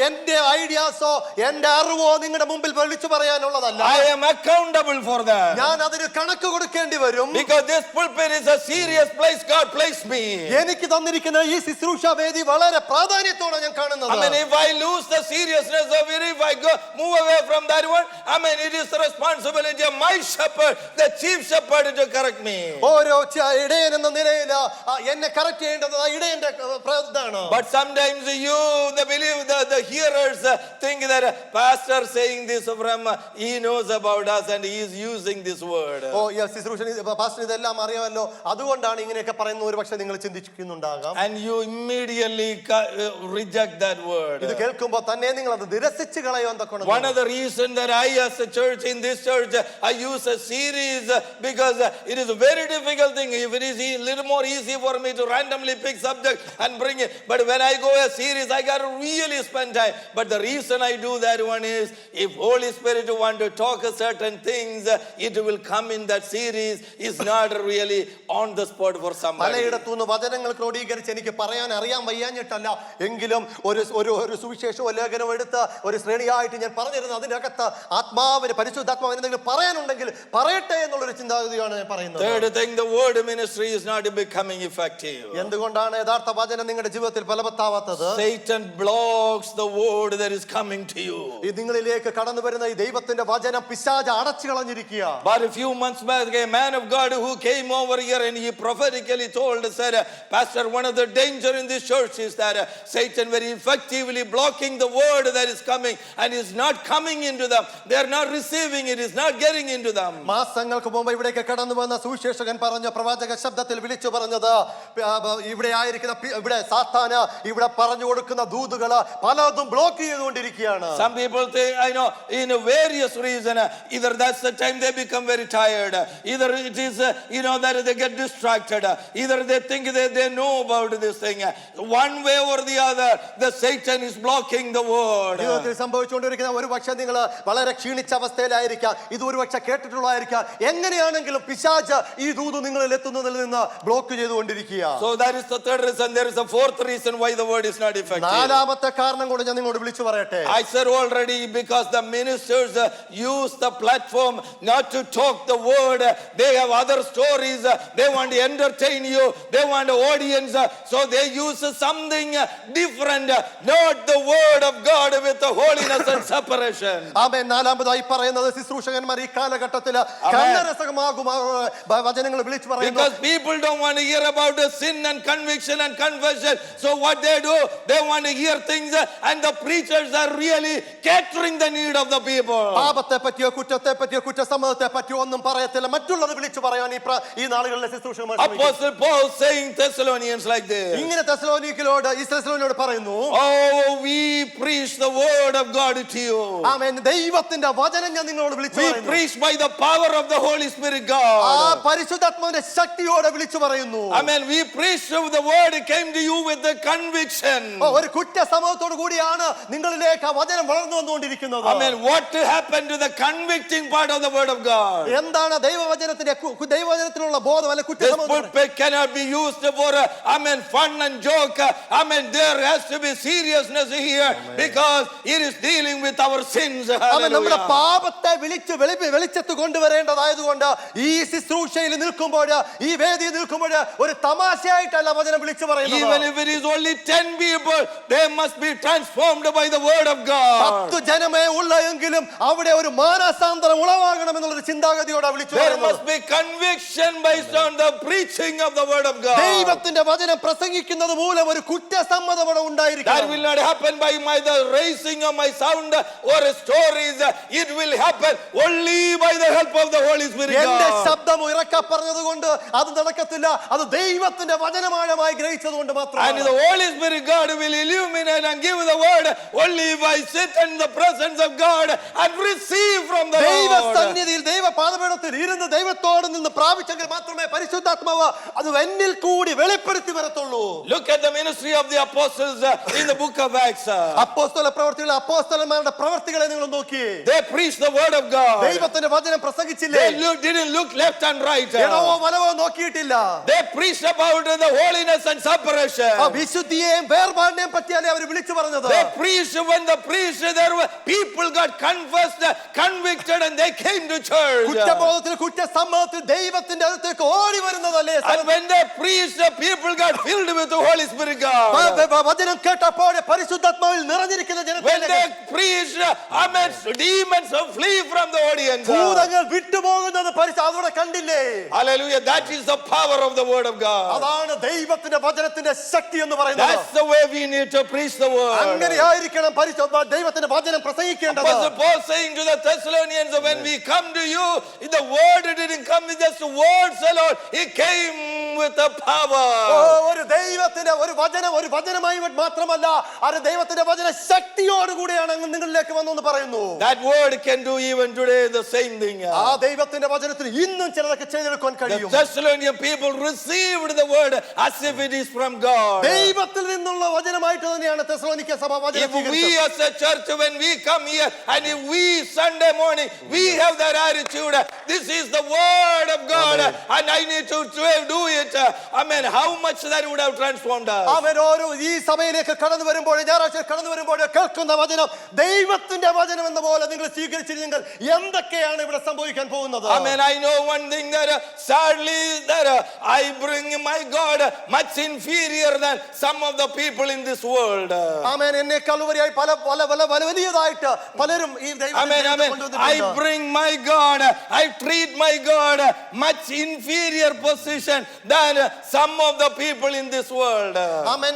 [SPEAKER 2] എന്റെ ഐഡിയാസോ എന്റെ അറിവോ നിങ്ങളുടെ മുമ്പിൽ വിളിച്ചു പറയാനുള്ളതല്ല.
[SPEAKER 1] I am accountable for that.
[SPEAKER 2] ഞാൻ അതിന് കണക്ക് കൊടുക്കേണ്ടി വരും.
[SPEAKER 1] Because this pulpit is a serious place God placed me.
[SPEAKER 2] എനിക്ക് തന്നിരിക്കുന്ന ഈ ശുശ്രൂഷ വേദി വളരെ പ്രാധാന്യത്തോടെ ഞാൻ കാണുന്നത്.
[SPEAKER 1] I mean, if I lose the seriousness of it, if I move away from that one, I mean, it is the responsibility of my shepherd, the chief shepherd, to correct me.
[SPEAKER 2] ഓരോ ഇടയൻ എന്ന നിലയിൽ എന്നെ correct ചെയ്യേണ്ടത് ഇടയന്റെ പ്രയത്നമാണ്.
[SPEAKER 1] But sometimes the hearers think that pastor saying this from he knows about us and he is using this word.
[SPEAKER 2] ശുശ്രൂഷൻ pastor ഇതെല്ലാം അറിയാമല്ലോ, അതുകൊണ്ടാണ് ഇങ്ങനെയൊക്കെ പറയുന്നത് ഒരുപക്ഷെ നിങ്ങൾ ചിന്തിക്കുന്നുണ്ടാകാം.
[SPEAKER 1] And you immediately reject that word.
[SPEAKER 2] ഇത് കേൾക്കുമ്പോൾ തന്നെ നിങ്ങൾ അത് നിരസിച്ചു കളയാൻ തക്കണം.
[SPEAKER 1] One of the reasons that I as a church in this church I use a series because it is a very difficult thing. If it is a little more easy for me to randomly pick subject and bring it, but when I go a series I got to really spend time. But the reason I do that one is if Holy Spirit want to talk certain things, it will come in that series. Is not really on the spot for somebody.
[SPEAKER 2] പലയിടത്തുനിന്ന് വചനങ്ങൾ ക്രോഡീകരിച്ച് എനിക്ക് പറയാൻ അറിയാൻ വയ്യാഞ്ഞിട്ടല്ല, എങ്കിലും ഒരു സുവിശേഷമോ ലേഖനമോ എടുത്ത് ഒരു ശ്രേണിയായിട്ട് ഞാൻ പറഞ്ഞിരുന്നു. അതിനകത്ത് ആത്മാവിന് പരിശുദ്ധാത്മാവിന് എന്തെങ്കിലും പറയാനുണ്ടെങ്കിൽ പറയട്ടെ എന്നുള്ളൊരു ചിന്താഗതിയാണ് ഞാൻ പറയുന്നത്.
[SPEAKER 1] Third thing, the word ministry is not becoming effective.
[SPEAKER 2] എന്തുകൊണ്ടാണ് യഥാർത്ഥ വചനം നിങ്ങളുടെ ജീവിതത്തിൽ ഫലവത്താവാത്തത്?
[SPEAKER 1] Satan blocks the word that is coming to you.
[SPEAKER 2] ഈ നിങ്ങളിലേക്ക് കടന്നു വരുന്ന ഈ ദൈവത്തിന്റെ വചനം പിശാച് അടച്ചു കളഞ്ഞിരിക്കുക.
[SPEAKER 1] But a few months back, a man of God who came over here and he prophetically said, Pastor, one of the danger in this church is that Satan very effectively blocking the word that is coming and is not coming into them. They are not receiving it, it's not getting into them.
[SPEAKER 2] മാസങ്ങൾക്ക് മുമ്പ് ഇവിടേക്ക് കടന്നു വന്ന സുവിശേഷകൻ പറഞ്ഞ പ്രവാചക ശബ്ദത്തിൽ വിളിച്ചു പറഞ്ഞത് ഇവിടെ ആയിരിക്കുന്ന ഇവിടെ സാത്താന ഇവിടെ പറഞ്ഞു കൊടുക്കുന്ന ദൂതുകള് പലതും ബ്ലോക്ക് ചെയ്തുകൊണ്ടിരിക്കുകയാണ്.
[SPEAKER 1] Some people think, I know, in various reasons, either that's the time they become very tired, either it is, that they get distracted, either they think they know about this thing. One way or the other, the Satan is blocking the word.
[SPEAKER 2] ജീവിതത്തിൽ സംഭവിച്ചുകൊണ്ടിരിക്കുന്ന ഒരു പക്ഷേ നിങ്ങൾ വളരെ ക്ഷീണിച്ച അവസ്ഥയിലായിരിക്കാം, ഇത് ഒരു പക്ഷേ കേട്ടിട്ടുള്ളതായിരിക്കാം. എങ്ങനെയാണെങ്കിലും പിശാച് ഈ ദൂത് നിങ്ങളിൽ എത്തുന്നതിൽ നിന്ന് ബ്ലോക്ക് ചെയ്തുകൊണ്ടിരിക്കുക.
[SPEAKER 1] So that is the third reason. There is a fourth reason why the word is not effective.
[SPEAKER 2] നാലാമത്തെ കാരണം കൂടി ഞാൻ നിങ്ങളോട് വിളിച്ചു പറയട്ടെ.
[SPEAKER 1] I said already, because the ministers use the platform not to talk the word. They have other stories. They want to entertain you. They want an audience. So they use something different, not the word of God with the holiness and separation.
[SPEAKER 2] ആമേൻ. നാലാമതായി പറയുന്നത് ശുശ്രൂഷകന്മാർ ഈ കാലഘട്ടത്തിൽ കണ്ണരസമാകും വചനങ്ങൾ വിളിച്ചു പറയുന്നു.
[SPEAKER 1] Because people don't want to hear about the sin and conviction and confession. So what they do, they want to hear things, and the preachers are really catering the need of the people.
[SPEAKER 2] പാപത്തെ പറ്റിയോ കുറ്റത്തെ പറ്റിയോ കുറ്റസമ്മതത്തെ പറ്റിയോ ഒന്നും പറയത്തില്ല, മറ്റുള്ളത് വിളിച്ചു പറയാൻ ഈ നാളുകളിലെ ശുശ്രൂഷകന്മാർ.
[SPEAKER 1] Apostle Paul saying Thessalonians like this.
[SPEAKER 2] ഇങ്ങനെ തെസ്സലോനിക്കരോട് പറയുന്നു,
[SPEAKER 1] oh, we preach the word of God to you.
[SPEAKER 2] ആമേൻ. ദൈവത്തിന്റെ വചനം ഞാൻ നിങ്ങളോട് വിളിച്ചു
[SPEAKER 1] We
[SPEAKER 2] പറയുന്നു.
[SPEAKER 1] preach by the power of the Holy Spirit God.
[SPEAKER 2] ആ പരിശുദ്ധാത്മാവിന്റെ ശക്തിയോടെ വിളിച്ചു പറയുന്നു.
[SPEAKER 1] Amen. We preach the word came to you with the conviction.
[SPEAKER 2] ഒരു കുറ്റസമ്മതത്തോടു കൂടിയാണ് നിങ്ങളിലേക്ക് ആ വചനം വളർന്നു വന്നുകൊണ്ടിരിക്കുന്നത്.
[SPEAKER 1] Amen. What happened to the convicting part of the word of God?
[SPEAKER 2] എന്താണ് ദൈവവചനത്തിനുള്ള ബോധം അല്ലെ
[SPEAKER 1] This
[SPEAKER 2] കുറ്റസമ്മതം?
[SPEAKER 1] pulpit cannot be used for fun and joke. There has to be seriousness here, because it is dealing with our sins.
[SPEAKER 2] നമ്മുടെ
[SPEAKER 1] Hallelujah.
[SPEAKER 2] പാപത്തെ വെളിച്ചത്ത് കൊണ്ടുവരേണ്ടതായതുകൊണ്ട് ഈ ശുശ്രൂഷയിൽ നിൽക്കുമ്പോൾ, ഈ വേദിയിൽ നിൽക്കുമ്പോൾ ഒരു തമാശയായിട്ടല്ല വചനം വിളിച്ചു പറയുന്നത്.
[SPEAKER 1] Even if it is only 10 people, they must be transformed by the word of God.
[SPEAKER 2] 10 ജനമേ ഉള്ള എങ്കിലും അവിടെ ഒരു മാനസാന്തരം ഉളവാകണം എന്നുള്ള ചിന്താഗതിയോടെ വിളിച്ചു
[SPEAKER 1] There
[SPEAKER 2] പറയുന്നത്.
[SPEAKER 1] must be conviction based on the preaching of the word of God.
[SPEAKER 2] ദൈവത്തിന്റെ വചനം പ്രസംഗിക്കുന്നത് മൂലം ഒരു കുറ്റസമ്മതം അവിടെ
[SPEAKER 1] That
[SPEAKER 2] ഉണ്ടായിരിക്കണം.
[SPEAKER 1] will not happen by the raising of my sound or stories. It will happen only by the help of the Holy Spirit
[SPEAKER 2] എന്റെ
[SPEAKER 1] God.
[SPEAKER 2] ശബ്ദം ഉറക്കെ പറഞ്ഞതുകൊണ്ട് അത് നടക്കത്തില്ല, അത് ദൈവത്തിന്റെ വചനമാഴമായി ഗ്രഹിച്ചതുകൊണ്ട്
[SPEAKER 1] And
[SPEAKER 2] മാത്രമാണ്.
[SPEAKER 1] the Holy Spirit God will illuminate and give the word only if I sit in the presence of God and receive from the
[SPEAKER 2] ദൈവ
[SPEAKER 1] Lord.
[SPEAKER 2] സന്നിധിയിൽ ദൈവ പാദപീഠത്തിൽ ഇരുന്ന് ദൈവത്തോട് നിന്ന് പ്രാപിച്ചെങ്കിൽ മാത്രമേ പരിശുദ്ധാത്മാവ് അത് എന്നിൽ കൂടി വെളിപ്പെടുത്തി വരത്തുള്ളൂ.
[SPEAKER 1] Look at the ministry of the apostles in the book of Acts.
[SPEAKER 2] അപ്പോസ്തല പ്രവർത്തികളെ അപ്പോസ്തലന്മാരുടെ പ്രവർത്തികളെ നിങ്ങൾ നോക്കി.
[SPEAKER 1] They preached the word of God.
[SPEAKER 2] ദൈവത്തിന്റെ വചനം പ്രസംഗിച്ചില്ലേ?
[SPEAKER 1] They didn't look left and right.
[SPEAKER 2] ഇടവോ വലവോ നോക്കിയിട്ടില്ല.
[SPEAKER 1] They preached about the holiness and separation.
[SPEAKER 2] ആ വിശുദ്ധിയെയും വേർപാടിനെയും പറ്റിയല്ലേ അവർ വിളിച്ചു പറഞ്ഞത്.
[SPEAKER 1] They preached when the priest, there were people got confessed, convicted, and they came to church.
[SPEAKER 2] കുറ്റബോധത്തിൽ കുറ്റസമ്മതത്തിൽ ദൈവത്തിന്റെ അടുത്തേക്ക് ഓടി വരുന്നതല്ലേ.
[SPEAKER 1] And when they preached, the people got filled with the Holy Spirit God.
[SPEAKER 2] വചനം കേട്ടപ്പോൾ പരിശുദ്ധാത്മാവിൽ നിറഞ്ഞിരിക്കുന്ന
[SPEAKER 1] When
[SPEAKER 2] ജനത്തെ
[SPEAKER 1] they preached, demons flee from the audience.
[SPEAKER 2] ഭൂതങ്ങൾ വിട്ടുപോകുന്നത് അവിടെ കണ്ടില്ലേ.
[SPEAKER 1] Hallelujah. That is the power of the word of God.
[SPEAKER 2] അതാണ് ദൈവത്തിന്റെ വചനത്തിന്റെ ശക്തി എന്ന് പറയുന്നത്.
[SPEAKER 1] That's the way we need to preach the word.
[SPEAKER 2] അങ്ങനെയായിരിക്കണം ദൈവത്തിന്റെ വചനം പ്രസംഗിക്കേണ്ടത്.
[SPEAKER 1] Apostle Paul saying to the Thessalonians, when we come to you, the word didn't come with just words alone. It came with the power.
[SPEAKER 2] ഒരു ദൈവത്തിന്റെ ഒരു വചനമായി മാത്രമല്ല, അത് ദൈവത്തിന്റെ വചന ശക്തിയോടുകൂടിയാണ് നിങ്ങളിലേക്ക് വന്നു പറയുന്നു.
[SPEAKER 1] That word can do even today the same thing.
[SPEAKER 2] ആ ദൈവത്തിന്റെ വചനത്തിന് ഇന്നും ചിലതൊക്കെ ചെയ്തെടുക്കാൻ
[SPEAKER 1] The
[SPEAKER 2] കഴിയും.
[SPEAKER 1] Thessalonian people received the word as if it is from God.
[SPEAKER 2] ദൈവത്തിൽ നിന്നുള്ള വചനമായിട്ട് തന്നെയാണ് തെസ്സലോനിക്ക സഭ വചനം
[SPEAKER 1] If we
[SPEAKER 2] സ്വീകരിച്ചത്.
[SPEAKER 1] as a church, when we come here, and if we Sunday morning, we have that attitude, this is the word of God, and I need to do it. Amen. How much that would have transformed us.
[SPEAKER 2] അവരോരോ ഈ സഭയിലേക്ക് കടന്നു വരുമ്പോൾ, ഞായറാഴ്ച കടന്നു വരുമ്പോൾ കേൾക്കുന്ന വചനം ദൈവത്തിന്റെ വചനം എന്ന പോലെ നിങ്ങൾ സ്വീകരിച്ചിരുന്നെങ്കിൽ എന്തൊക്കെയാണ് ഇവിടെ സംഭവിക്കാൻ പോകുന്നത്?
[SPEAKER 1] Amen. I know one thing, that sadly that I bring my God much inferior than some of the people in this world.
[SPEAKER 2] ആമേൻ. എന്നെക്കാൾ ഉപരിയായി പല വലിയതായിട്ട് പലരും ഈ
[SPEAKER 1] Amen. I bring my God, I treat my God much inferior position than some of the people in this world.
[SPEAKER 2] ആമേൻ.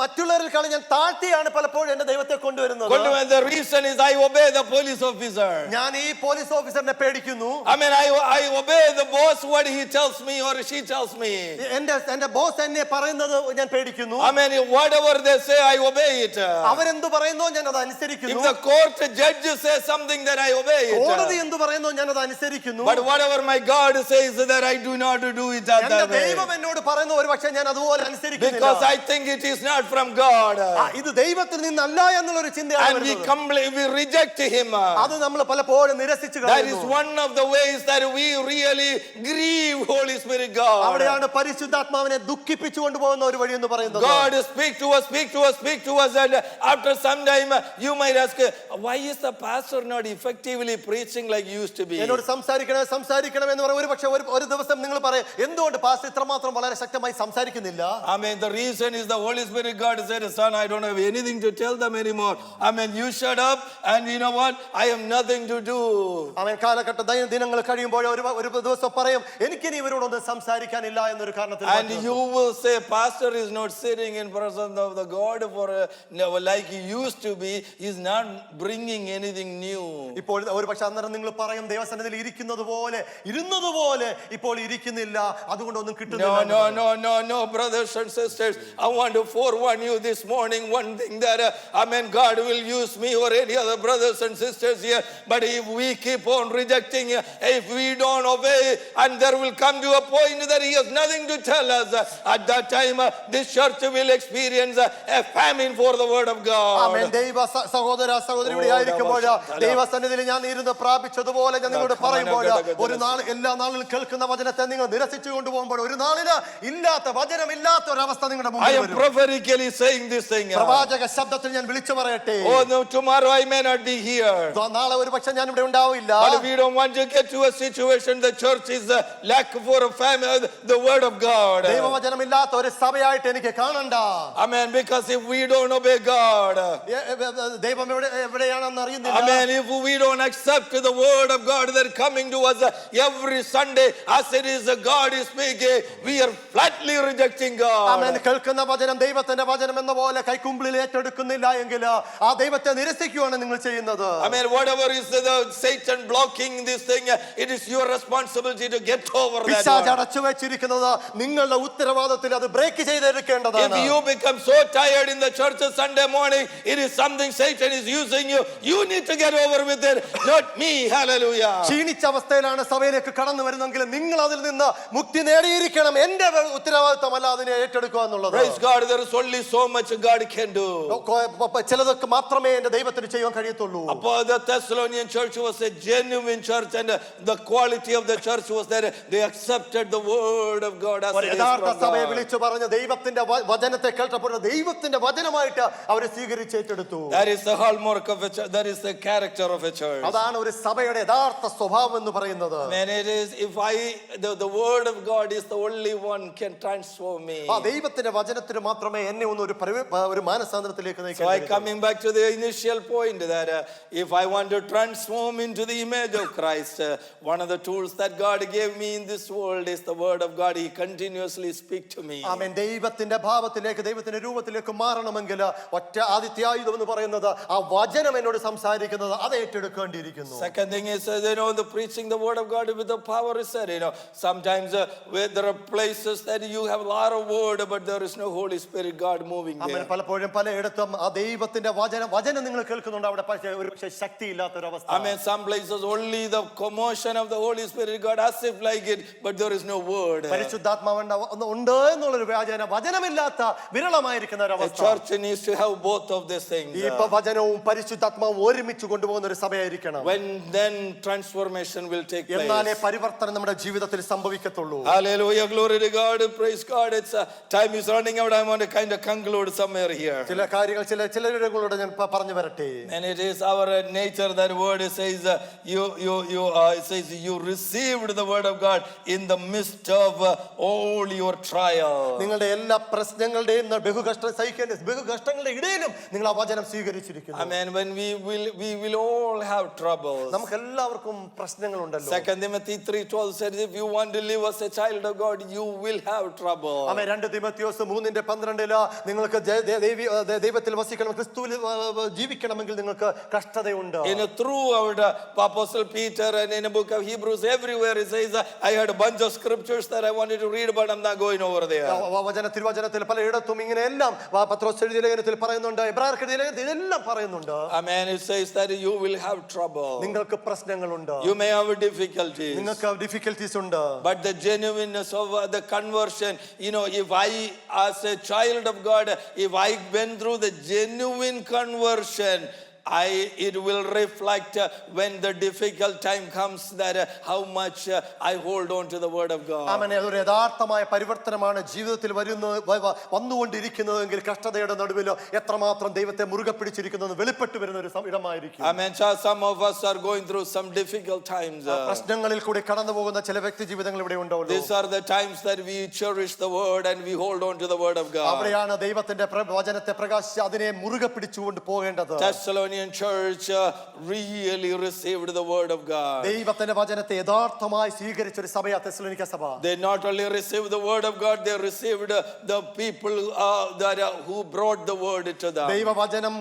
[SPEAKER 2] മറ്റുള്ളവരിൽ ഞാൻ താഴ്ത്തിയാണ് പലപ്പോഴും എന്റെ ദൈവത്തെ കൊണ്ടുവരുന്നത്.
[SPEAKER 1] The reason is I obey the police officer.
[SPEAKER 2] ഞാൻ ഈ police ഓഫീസറിനെ പേടിക്കുന്നു.
[SPEAKER 1] I mean, I obey the boss what he tells me or she tells me.
[SPEAKER 2] എന്റെ boss എന്നെ പറയുന്നത് ഞാൻ പേടിക്കുന്നു.
[SPEAKER 1] I mean, whatever they say, I obey it.
[SPEAKER 2] അവരെന്തു പറയുന്നോ ഞാൻ അത് അനുസരിക്കുന്നു.
[SPEAKER 1] If the court judge says something, that I obey it.
[SPEAKER 2] കോടതി എന്തു പറയുന്നോ ഞാൻ അത് അനുസരിക്കുന്നു.
[SPEAKER 1] But whatever my God says, that I do not do it that
[SPEAKER 2] എന്റെ
[SPEAKER 1] way.
[SPEAKER 2] ദൈവം എന്നോട് പറയുന്ന ഒരുപക്ഷേ ഞാൻ അതുപോലെ അനുസരിക്കുന്നില്ല.
[SPEAKER 1] Because I think it is not from God.
[SPEAKER 2] ഇത് ദൈവത്തിൽ നിന്നല്ല എന്നുള്ള ഒരു ചിന്തയാണ്
[SPEAKER 1] And we reject him.
[SPEAKER 2] അത് നമ്മൾ പലപ്പോഴും നിരസിച്ചു
[SPEAKER 1] That is
[SPEAKER 2] കളയുന്നു.
[SPEAKER 1] one of the ways that we really grieve Holy Spirit God.
[SPEAKER 2] അവിടെയാണ് പരിശുദ്ധാത്മാവിനെ ദുഃഖിപ്പിച്ചു കൊണ്ടുപോകുന്ന ഒരു വഴി എന്ന് പറയുന്നത്.
[SPEAKER 1] God speak to us, and after some time you might ask, why is the pastor not effectively preaching like he used to be?
[SPEAKER 2] എന്നോട് സംസാരിക്കണം എന്ന് പറയും. ഒരുപക്ഷെ ഒരു ദിവസം നിങ്ങൾ പറയും, എന്തുകൊണ്ട് പാസ്റ്റർ ഇത്രമാത്രം വളരെ ശക്തമായി സംസാരിക്കുന്നില്ല?
[SPEAKER 1] I mean, the reason is the Holy Spirit God said, son, I don't have anything to tell them anymore. I mean, you shut up, and you know what? I have nothing to do.
[SPEAKER 2] അവൻ കാലഘട്ട ദിനങ്ങൾ കഴിയുമ്പോൾ ഒരു ദിവസം പറയും, എനിക്കിനി ഇവരോടൊന്നും സംസാരിക്കാനില്ല എന്നൊരു കാരണത്തിൽ.
[SPEAKER 1] And you will say, pastor is not sitting in presence of the God for like he used to be. He's not bringing anything new.
[SPEAKER 2] ഇപ്പോൾ ഒരുപക്ഷെ അന്നേരം നിങ്ങൾ പറയും, ദൈവസന്നിധിയിൽ ഇരുന്നതുപോലെ ഇപ്പോൾ ഇരിക്കുന്നില്ല, അതുകൊണ്ടൊന്നും കിട്ടുന്നില്ല.
[SPEAKER 1] No, brothers and sisters, I want to forewarn you this morning one thing, that amen, God will use me or any other brothers and sisters here, but if we keep on rejecting, if we don't obey, and there will come to a point that he has nothing to tell us, at that time this church will experience a famine for the word of God.
[SPEAKER 2] ആമേൻ. ദൈവ സഹോദര സഹോദരി ഇവിടെ ആയിരിക്കുമ്പോൾ ദൈവസന്നിധിയിൽ ഞാൻ ഇരുന്ന് പ്രാപിച്ചതുപോലെ ഞാൻ നിങ്ങളോട് പറയുമ്പോൾ, ഒരു നാൾ എല്ലാ നാളിലും കേൾക്കുന്ന വചനത്തെ നിങ്ങൾ നിരസിച്ചു കൊണ്ടുപോകുമ്പോൾ ഒരു നാളില് ഇല്ലാത്ത വചനമില്ലാത്ത ഒരു അവസ്ഥ നിങ്ങളുടെ
[SPEAKER 1] I
[SPEAKER 2] മുമ്പിൽ
[SPEAKER 1] am
[SPEAKER 2] വരും.
[SPEAKER 1] prophetically saying this thing.
[SPEAKER 2] പ്രവാചക ശബ്ദത്തിൽ ഞാൻ വിളിച്ചു പറയട്ടെ,
[SPEAKER 1] Oh no, tomorrow I may not be here.
[SPEAKER 2] നാളെ ഒരുപക്ഷെ ഞാൻ ഇവിടെ ഉണ്ടാവില്ല.
[SPEAKER 1] But we don't want to get to a situation the church is lack for a family, the word of God.
[SPEAKER 2] ദൈവവചനമില്ലാത്ത ഒരു സഭയായിട്ട് എനിക്ക് കാണണ്ട.
[SPEAKER 1] Amen. Because if we don't obey God,
[SPEAKER 2] ദൈവം എവിടെയാണെന്ന് അറിയുന്നില്ല.
[SPEAKER 1] amen, if we don't accept the word of God that coming to us every Sunday as it is God is speaking, we are flatly rejecting God.
[SPEAKER 2] ആമേൻ. കേൾക്കുന്ന വചനം ദൈവത്തിന്റെ വചനം എന്ന പോലെ കൈക്കുമ്പിളിൽ ഏറ്റെടുക്കുന്നില്ല എങ്കിൽ ആ ദൈവത്തെ നിരസിക്കുകയാണ് നിങ്ങൾ ചെയ്യുന്നത്.
[SPEAKER 1] Amen. Whatever is the Satan blocking this thing, it is your responsibility to get over that.
[SPEAKER 2] പിശാച് അടച്ചു വെച്ചിരിക്കുന്നത് നിങ്ങളുടെ ഉത്തരവാദിത്തത്തിൽ അത് break ചെയ്തെടുക്കേണ്ടതാണ്.
[SPEAKER 1] If you become so tired in the church Sunday morning, it is something Satan is using you. You need to get over with it, not me. Hallelujah.
[SPEAKER 2] ക്ഷീണിച്ച അവസ്ഥയിലാണ് സഭയിലേക്ക് കടന്നു വരുന്നെങ്കിൽ നിങ്ങൾ അതിൽ നിന്ന് മുക്തി നേടിയിരിക്കണം. എന്റെ ഉത്തരവാദിത്തമല്ല അതിനെ ഏറ്റെടുക്കുക എന്നുള്ളത്.
[SPEAKER 1] Praise God. There is only so much God can do.
[SPEAKER 2] ചിലതൊക്കെ മാത്രമേ എന്റെ ദൈവത്തിന് ചെയ്യാൻ കഴിയത്തുള്ളൂ.
[SPEAKER 1] The Thessalonian church was a genuine church, and the quality of the church was that they accepted the word of God as it is
[SPEAKER 2] യഥാർത്ഥ
[SPEAKER 1] from
[SPEAKER 2] സഭയെ
[SPEAKER 1] God.
[SPEAKER 2] വിളിച്ചു പറഞ്ഞ ദൈവത്തിന്റെ വചനത്തെ കേട്ടപ്പോൾ ദൈവത്തിന്റെ വചനമായിട്ട് അവരെ സ്വീകരിച്ചേറ്റെടുത്തു.
[SPEAKER 1] That is the hallmark of a church. That is the character of a church.
[SPEAKER 2] അതാണ് ഒരു സഭയുടെ യഥാർത്ഥ സ്വഭാവം എന്ന് പറയുന്നത്.
[SPEAKER 1] And it is, if the word of God is the only one can transform me.
[SPEAKER 2] ആ ദൈവത്തിന്റെ വചനത്തിന് മാത്രമേ എന്നെ ഒന്ന് ഒരു മാനസാന്തരത്തിലേക്ക്
[SPEAKER 1] So I coming back to the initial point that if I want to transform into the image of Christ, one of the tools that God gave me in this world is the word of God. He continuously speak to me.
[SPEAKER 2] ആമേൻ. ദൈവത്തിന്റെ ഭാവത്തിലേക്ക് ദൈവത്തിന്റെ രൂപത്തിലേക്ക് മാറണമെങ്കിൽ ഒറ്റ ആദ്യത്തെ ആയുധം എന്ന് പറയുന്നത് ആ വചനം എന്നോട് സംസാരിക്കുന്നത് അത് ഏറ്റെടുക്കേണ്ടിയിരിക്കുന്നു.
[SPEAKER 1] Second thing is, the preaching the word of God with the power is said. Sometimes where there are places that you have a lot of word, but there is no Holy Spirit God moving there.
[SPEAKER 2] ആമേൻ. പലപ്പോഴും പലയിടത്തും ആ ദൈവത്തിന്റെ വചനം നിങ്ങൾ കേൾക്കുന്നുണ്ട്, അവിടെ പക്ഷേ ഒരു പക്ഷേ ശക്തി ഇല്ലാത്തൊരവസ്ഥ.
[SPEAKER 1] I mean, some places only the commotion of the Holy Spirit God as if like it, but there is no word.
[SPEAKER 2] പരിശുദ്ധാത്മാവ് ഉണ്ട് എന്നുള്ളൊരു വചനമില്ലാത്ത വിരളമായിരിക്കുന്ന ഒരു
[SPEAKER 1] A
[SPEAKER 2] അവസ്ഥ.
[SPEAKER 1] church needs to have both of these things.
[SPEAKER 2] ഈ വചനവും പരിശുദ്ധാത്മാവും ഒരുമിച്ച് കൊണ്ടുപോകുന്ന ഒരു സഭയായിരിക്കണം.
[SPEAKER 1] When then transformation will take place.
[SPEAKER 2] എന്നാലേ പരിവർത്തനം നമ്മുടെ ജീവിതത്തിൽ സംഭവിക്കത്തുള്ളൂ.
[SPEAKER 1] Hallelujah, glory to God, praise God. It's time is running out. I want to kind of conclude somewhere here.
[SPEAKER 2] ചില കാര്യങ്ങൾ ചിലരോട് ഞാൻ പറഞ്ഞു വരട്ടെ.
[SPEAKER 1] And it is our nature that word says it says you received the word of God in the midst of all your trial.
[SPEAKER 2] നിങ്ങളുടെ എല്ലാ പ്രശ്നങ്ങളുടെയും ബഹുകഷ്ടങ്ങളുടെ ഇടയിലും നിങ്ങൾ ആ വചനം സ്വീകരിച്ചിരിക്കുന്നു.
[SPEAKER 1] Amen. When we will all have troubles.
[SPEAKER 2] നമുക്ക് എല്ലാവർക്കും പ്രശ്നങ്ങളുണ്ടല്ലോ.
[SPEAKER 1] 2 Timothy 3:12 says if you want to live as a child of God, God, you will have trouble.
[SPEAKER 2] ആമേൻ. 2 തിമോഥെയോസ് 3:12 നിങ്ങൾക്ക് ദൈവത്തിൽ വസിക്കണം, ക്രിസ്തുവിൽ ജീവിക്കണമെങ്കിൽ നിങ്ങൾക്ക് കഷ്ടതയുണ്ട്.
[SPEAKER 1] Through our Apostle Peter and in the book of Hebrews, everywhere it says, I had a bunch of scriptures that I wanted to read, but I'm not going over there.
[SPEAKER 2] തിരുവചനത്തിൽ പലയിടത്തും ഇങ്ങനെയെല്ലാം പത്രോസ് എഴുതിയ ലേഖനത്തിൽ പറയുന്നുണ്ട്, എബ്രായർക്ക് എഴുതിയ ലേഖനത്തിൽ ഇതെല്ലാം പറയുന്നുണ്ട്.
[SPEAKER 1] Amen. It says that you will have trouble.
[SPEAKER 2] നിങ്ങൾക്ക് പ്രശ്നങ്ങളുണ്ട്,
[SPEAKER 1] You may have difficulties.
[SPEAKER 2] നിങ്ങൾക്ക് ഡിഫിക്കൽട്ടീസ് ഉണ്ട്.
[SPEAKER 1] But the genuineness of the conversion, if I, as a child of God, if I went through the genuine conversion, it will reflect when the difficult time comes that how much I hold on to the word of God.
[SPEAKER 2] ആമേൻ. അതൊരു യഥാർത്ഥമായ പരിവർത്തനമാണ് ജീവിതത്തിൽ വന്നുകൊണ്ടിരിക്കുന്നതെങ്കിൽ കഷ്ടതയുടെ നടുവിൽ എത്രമാത്രം ദൈവത്തെ മുറുകെ പിടിച്ചിരിക്കുന്നത് വെളിപ്പെട്ടു വരുന്ന ഒരു ഇടമായിരിക്കും.
[SPEAKER 1] Amen. Some of us are going through some difficult times.
[SPEAKER 2] പ്രശ്നങ്ങളിൽ കൂടി കടന്നു പോകുന്ന ചില വ്യക്തി ജീവിതങ്ങൾ ഇവിടെ ഉണ്ടാവുമല്ലോ.
[SPEAKER 1] These are the times that we cherish the word and we hold on to the word of God.
[SPEAKER 2] അവിടെയാണ് ദൈവത്തിന്റെ വചനത്തെ പ്രകാശിച്ച് അതിനെ മുറുകെ പിടിച്ചുകൊണ്ട് പോകേണ്ടത്.
[SPEAKER 1] Thessalonian church really received the word of God.
[SPEAKER 2] ദൈവത്തിന്റെ വചനത്തെ യഥാർത്ഥമായി സ്വീകരിച്ച ഒരു സഭയാ തെസ്സലോനിക്ക സഭ.
[SPEAKER 1] They not only received the word of God, they received the people who brought the word to them.
[SPEAKER 2] ദൈവവചനം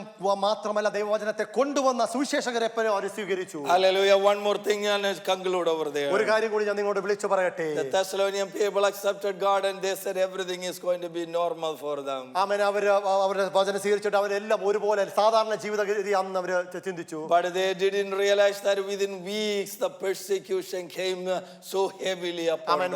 [SPEAKER 2] മാത്രമല്ല, ദൈവവചനത്തെ കൊണ്ടുവന്ന സുവിശേഷകരെ അവർ സ്വീകരിച്ചു.
[SPEAKER 1] Hallelujah. One more thing and let's conclude over there.
[SPEAKER 2] ഒരു കാര്യം കൂടി ഞാൻ നിങ്ങളോട് വിളിച്ചു പറയട്ടെ.
[SPEAKER 1] The Thessalonian people accepted God and they said everything is going to be normal for them.
[SPEAKER 2] ആമേൻ. അവരുടെ വചനം സ്വീകരിച്ചിട്ട് അവരെല്ലാം ഒരുപോലെ സാധാരണ ജീവിത രീതി അന്ന് അവര് ചിന്തിച്ചു.
[SPEAKER 1] But they didn't realize that within weeks the persecution came so heavily upon them.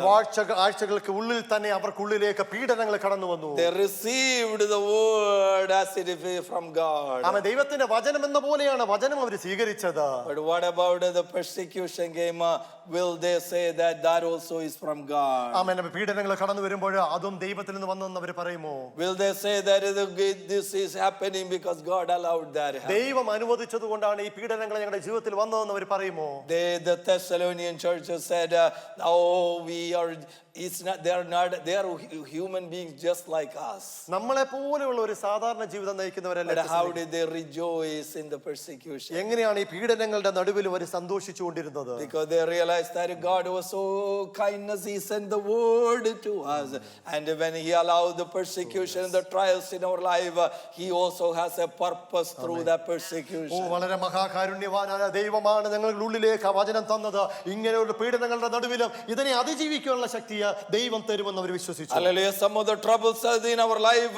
[SPEAKER 2] ആഴ്ചകൾക്ക് ഉള്ളിൽ തന്നെ അവർക്കുള്ളിലേക്ക് പീഡനങ്ങൾ കടന്നു വന്നു.
[SPEAKER 1] They received the word as it is from God.
[SPEAKER 2] ആമേൻ. ദൈവത്തിന്റെ വചനം എന്ന പോലെയാണ് വചനം അവർ സ്വീകരിച്ചത്.
[SPEAKER 1] But what about the persecution came? Will they say that also is from God?
[SPEAKER 2] ആമേൻ. പീഡനങ്ങൾ കടന്നു വരുമ്പോൾ അതും ദൈവത്തിൽ നിന്ന് വന്നെന്ന് അവർ പറയുമോ?
[SPEAKER 1] Will they say that this is happening because God allowed that?
[SPEAKER 2] ദൈവം അനുവദിച്ചതുകൊണ്ടാണ് ഈ പീഡനങ്ങൾ ഞങ്ങളുടെ ജീവിതത്തിൽ വന്നതെന്ന് അവർ പറയുമോ?
[SPEAKER 1] The Thessalonian church said, they are human beings just like us.
[SPEAKER 2] നമ്മളെ പോലെയുള്ള ഒരു സാധാരണ ജീവിതം നയിക്കുന്നവരല്ല.
[SPEAKER 1] But how did they rejoice in the persecution?
[SPEAKER 2] എങ്ങനെയാണ് ഈ പീഡനങ്ങളുടെ നടുവിൽ അവർ സന്തോഷിച്ചുകൊണ്ടിരുന്നത്?
[SPEAKER 1] Because they realized that God was so kindness, He sent the word to us, and when He allowed the persecution and the trials in our life, He also has a purpose through that persecution.
[SPEAKER 2] വളരെ മഹാകാരുണ്യവാനായ ദൈവമാണ് ഞങ്ങളുടെ ഉള്ളിലേക്ക് വചനം തന്നത്. ഇങ്ങനെയുള്ള പീഡനങ്ങളുടെ നടുവിലും ഇതിനെ അതിജീവിക്കാനുള്ള ശക്തി ദൈവം തരുമെന്ന് അവർ വിശ്വസിച്ചു.
[SPEAKER 1] Hallelujah. Some of the troubles in our life,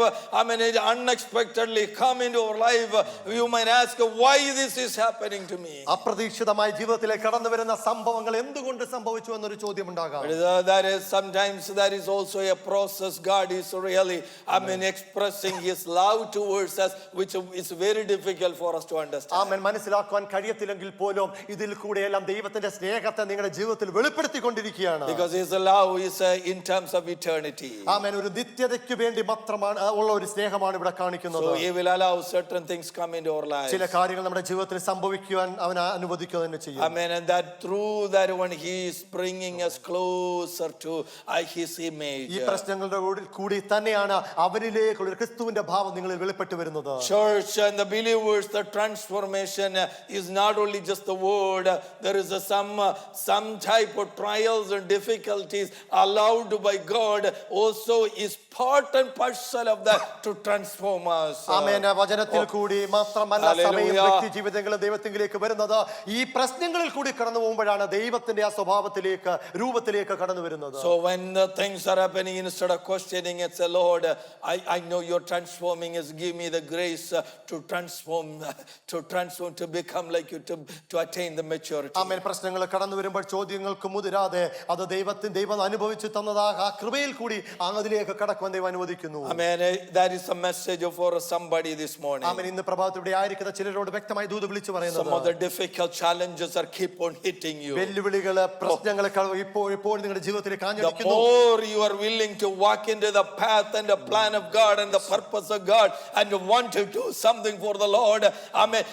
[SPEAKER 1] it unexpectedly come into our life. You might ask, why this is happening to me?
[SPEAKER 2] അപ്രതീക്ഷിതമായി ജീവിതത്തിലേക്ക് കടന്നു വരുന്ന സംഭവങ്ങൾ എന്തുകൊണ്ട് സംഭവിച്ചു എന്നൊരു ചോദ്യം ഉണ്ടാകാം.
[SPEAKER 1] Sometimes that is also a process. God is really, expressing His love towards us, which is very difficult for us to understand.
[SPEAKER 2] ആമേൻ. മനസ്സിലാക്കാൻ കഴിയത്തില്ലെങ്കിൽ പോലും ഇതിൽ കൂടെയെല്ലാം ദൈവത്തിന്റെ സ്നേഹത്തെ നിങ്ങളുടെ ജീവിതത്തിൽ വെളിപ്പെടുത്തിക്കൊണ്ടിരിക്കുകയാണ്.
[SPEAKER 1] Because His love is in terms of eternity.
[SPEAKER 2] ആമേൻ. ഒരു നിത്യതയ്ക്ക് വേണ്ടി മാത്രമാണ് ഉള്ള ഒരു സ്നേഹമാണ് ഇവിടെ കാണിക്കുന്നത്.
[SPEAKER 1] So He will allow certain things come into our lives.
[SPEAKER 2] ചില കാര്യങ്ങൾ നമ്മുടെ ജീവിതത്തിൽ സംഭവിക്കുവാൻ അവൻ അനുവദിക്കുക തന്നെ ചെയ്യും.
[SPEAKER 1] Amen. And that through that one He is bringing us closer to His image.
[SPEAKER 2] ഈ പ്രശ്നങ്ങളുടെ കൂടി തന്നെയാണ് അവനിലേക്കുള്ള ഒരു ക്രിസ്തുവിന്റെ ഭാവം നിങ്ങളിൽ വെളിപ്പെട്ടു വരുന്നത്.
[SPEAKER 1] Church and the believers, the transformation is not only just the word. There is some type of trials and difficulties allowed by God also is part and parcel of that to transform us.
[SPEAKER 2] ആമേൻ. വചനത്തിൽ കൂടി മാത്രമല്ല സമയം വ്യക്തി ജീവിതങ്ങളും ദൈവത്തിലേക്ക് വരുന്നത് ഈ പ്രശ്നങ്ങളിൽ കൂടി കടന്നു പോകുമ്പോഴാണ് ദൈവത്തിന്റെ ആ സ്വഭാവത്തിലേക്ക് രൂപത്തിലേക്ക് കടന്നു വരുന്നത്.
[SPEAKER 1] So when the things are happening, instead of questioning, it's a Lord, I know you're transforming us. Give me the grace to transform, to become like you, to attain the maturity.
[SPEAKER 2] ആമേൻ. പ്രശ്നങ്ങൾ കടന്നു വരുമ്പോൾ ചോദ്യങ്ങൾക്ക് മുതിരാതെ അത് ദൈവം അനുഭവിച്ചു തന്നതാ ആ കൃപയിൽ കൂടി അതിലേക്ക് കടക്കുവാൻ ദൈവം അനുവദിക്കുന്നു.
[SPEAKER 1] Amen. That is a message for somebody this morning.
[SPEAKER 2] ആമേൻ. ഇന്ന് പ്രഭാതത്തിൽ ഇവിടെ ആയിരിക്കുന്ന ചിലരോട് വ്യക്തമായി ദൂത് വിളിച്ചു പറയുന്നത്,
[SPEAKER 1] some of the difficult challenges are keep on hitting you.
[SPEAKER 2] വെല്ലുവിളികൾ പ്രശ്നങ്ങൾ ഇപ്പോൾ നിങ്ങളുടെ ജീവിതത്തിലേക്ക്
[SPEAKER 1] The
[SPEAKER 2] ആഞ്ഞടിക്കുന്നു.
[SPEAKER 1] more you are willing to walk into the path and the plan of God and the purpose of God and want to do something for the Lord, Amen.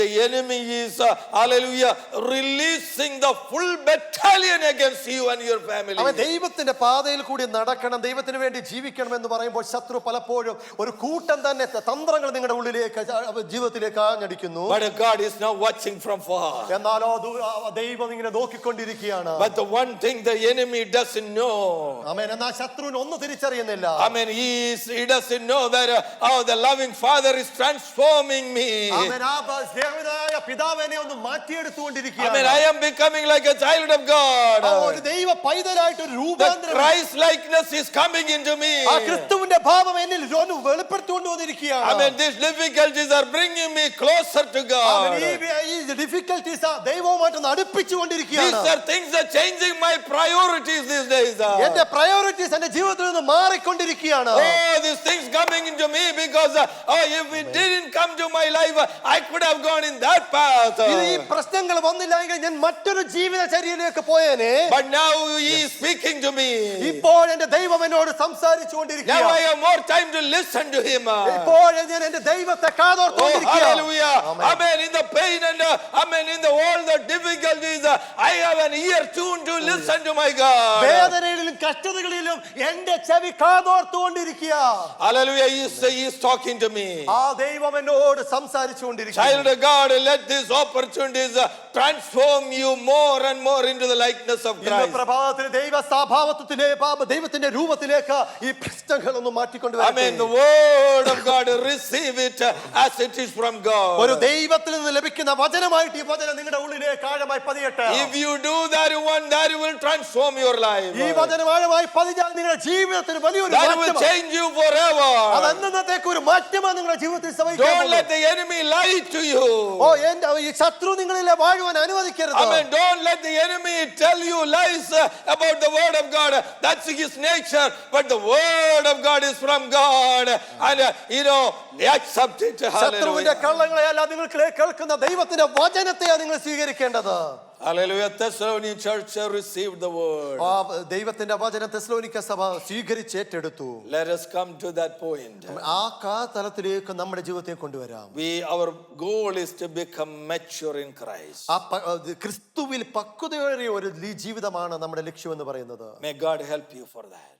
[SPEAKER 1] The enemy is, hallelujah, releasing the full battalion against you and your family.
[SPEAKER 2] അവൻ ദൈവത്തിന്റെ പാതയിൽ കൂടി നടക്കണം, ദൈവത്തിന് വേണ്ടി ജീവിക്കണം എന്ന് പറയുമ്പോൾ ശത്രു പലപ്പോഴും ഒരു കൂട്ടം തന്നെ തന്ത്രങ്ങൾ നിങ്ങളുടെ ഉള്ളിലേക്ക് ജീവിതത്തിലേക്ക് ആഞ്ഞടിക്കുന്നു.
[SPEAKER 1] But God is now watching from far.
[SPEAKER 2] എന്നാലോ ദൈവം ഇങ്ങനെ നോക്കിക്കൊണ്ടിരിക്കുകയാണ്.
[SPEAKER 1] But the one thing the enemy doesn't know.
[SPEAKER 2] ആമേൻ. എന്നാൽ ശത്രുവിന് ഒന്നും തിരിച്ചറിയുന്നില്ല.
[SPEAKER 1] Amen. He doesn't know that the loving Father is transforming me.
[SPEAKER 2] ആമേൻ. ആ സ്നേഹിതനായ പിതാവ് എന്നെ ഒന്ന് മാറ്റിയെടുത്തുകൊണ്ടിരിക്കുകയാണ്.
[SPEAKER 1] Amen. I am becoming like a child of God.
[SPEAKER 2] ഒരു ദൈവ പൈതലായിട്ട് ഒരു
[SPEAKER 1] The
[SPEAKER 2] രൂപാന്തരം,
[SPEAKER 1] Christ likeness is coming into me.
[SPEAKER 2] ആ ക്രിസ്തുവിന്റെ ഭാവം എന്നിൽ ഒന്ന് വെളിപ്പെടുത്തിക്കൊണ്ട് വന്നിരിക്കുകയാണ്.
[SPEAKER 1] Amen. These difficulties are bringing me closer to God.
[SPEAKER 2] ഈ ഡിഫിക്കൽട്ടീസ് ദൈവവുമായിട്ട് ഒന്ന് അടുപ്പിച്ചുകൊണ്ടിരിക്കുകയാണ്.
[SPEAKER 1] These are things that changing my priorities these days.
[SPEAKER 2] എന്റെ പ്രയോറിറ്റീസ് എന്റെ ജീവിതത്തിൽ നിന്ന് മാറിക്കൊണ്ടിരിക്കുകയാണ്.
[SPEAKER 1] Oh, these things coming into me because if it didn't come to my life, I could have gone in that path.
[SPEAKER 2] ഈ പ്രശ്നങ്ങൾ വന്നില്ലെങ്കിൽ ഞാൻ മറ്റൊരു ജീവിതചര്യയിലേക്ക് പോയേനെ.
[SPEAKER 1] But now he is speaking to me.
[SPEAKER 2] ഇപ്പോൾ എന്റെ ദൈവം എന്നോട്
[SPEAKER 1] Now
[SPEAKER 2] സംസാരിച്ചുകൊണ്ടിരിക്കുകയാണ്.
[SPEAKER 1] I have more time to listen to him.
[SPEAKER 2] ഇപ്പോൾ ഞാൻ എന്റെ ദൈവത്തെ
[SPEAKER 1] Oh,
[SPEAKER 2] കാതോർത്തുകൊണ്ടിരിക്കുകയാണ്.
[SPEAKER 1] hallelujah. Amen. In the pain and amen, in all the difficulties, I have an ear tuned to listen to my God.
[SPEAKER 2] വേദനയിലും കഷ്ടതകളിലും എന്റെ ചെവി കാതോർത്തുകൊണ്ടിരിക്കുക.
[SPEAKER 1] Hallelujah. He is talking to me.
[SPEAKER 2] ആ ദൈവം എന്നോട് സംസാരിച്ചുകൊണ്ടിരിക്കുക.
[SPEAKER 1] Child of God, let these opportunities transform you more and more into the likeness of
[SPEAKER 2] ഇന്ന്
[SPEAKER 1] Christ.
[SPEAKER 2] പ്രഭാതത്തിൽ ദൈവ ദൈവത്തിന്റെ രൂപത്തിലേക്ക് ഈ പ്രശ്നങ്ങളൊന്നും മാറ്റിക്കൊണ്ടുവരട്ടെ.
[SPEAKER 1] Amen. The word of God, receive it as it is from God.
[SPEAKER 2] ഒരു ദൈവത്തിൽ നിന്ന് ലഭിക്കുന്ന വചനമായിട്ട് ഈ വചനം നിങ്ങളുടെ ഉള്ളിലേക്ക് ആഴമായി പതിയട്ടെ.
[SPEAKER 1] If you do that one, that will transform your life.
[SPEAKER 2] ഈ വചനം ആഴമായി പതിഞ്ഞാൽ നിങ്ങളുടെ ജീവിതത്തിൽ വലിയൊരു
[SPEAKER 1] That will
[SPEAKER 2] മാറ്റമാണ്.
[SPEAKER 1] change you forever.
[SPEAKER 2] അത് എന്നത്തേക്ക് ഒരു മാറ്റമാണ് നിങ്ങളുടെ ജീവിതത്തിൽ സംഭവിക്കാൻ
[SPEAKER 1] Don't
[SPEAKER 2] പോകുന്നത്.
[SPEAKER 1] let the enemy lie to you.
[SPEAKER 2] ഓ എന്റെ ഈ ശത്രു നിങ്ങളിലെ വാഴുവാൻ അനുവദിക്കരുത്.
[SPEAKER 1] Amen. Don't let the enemy tell you lies about the word of God. That's his nature. But the word of God is from God. And accept it.
[SPEAKER 2] ശത്രുവിന്റെ
[SPEAKER 1] Hallelujah.
[SPEAKER 2] കള്ളങ്ങളെയല്ല നിങ്ങൾ കേൾക്കുന്ന ദൈവത്തിന്റെ വചനത്തെയാണ് നിങ്ങൾ സ്വീകരിക്കേണ്ടത്.
[SPEAKER 1] Hallelujah. Thessalonian church received the word.
[SPEAKER 2] ആ ദൈവത്തിന്റെ വചനം തെസ്സലോനിക്ക സഭ സ്വീകരിച്ചേറ്റെടുത്തു.
[SPEAKER 1] Let us come to that point.
[SPEAKER 2] ആ തലത്തിലേക്ക് നമ്മുടെ ജീവിതത്തെ കൊണ്ടുവരാം.
[SPEAKER 1] Our goal is to become mature in Christ.
[SPEAKER 2] ആ ക്രിസ്തുവിൽ പക്വതയേറിയ ഒരു ജീവിതമാണ് നമ്മുടെ ലക്ഷ്യം എന്ന് പറയുന്നത്.
[SPEAKER 1] May God help you for that.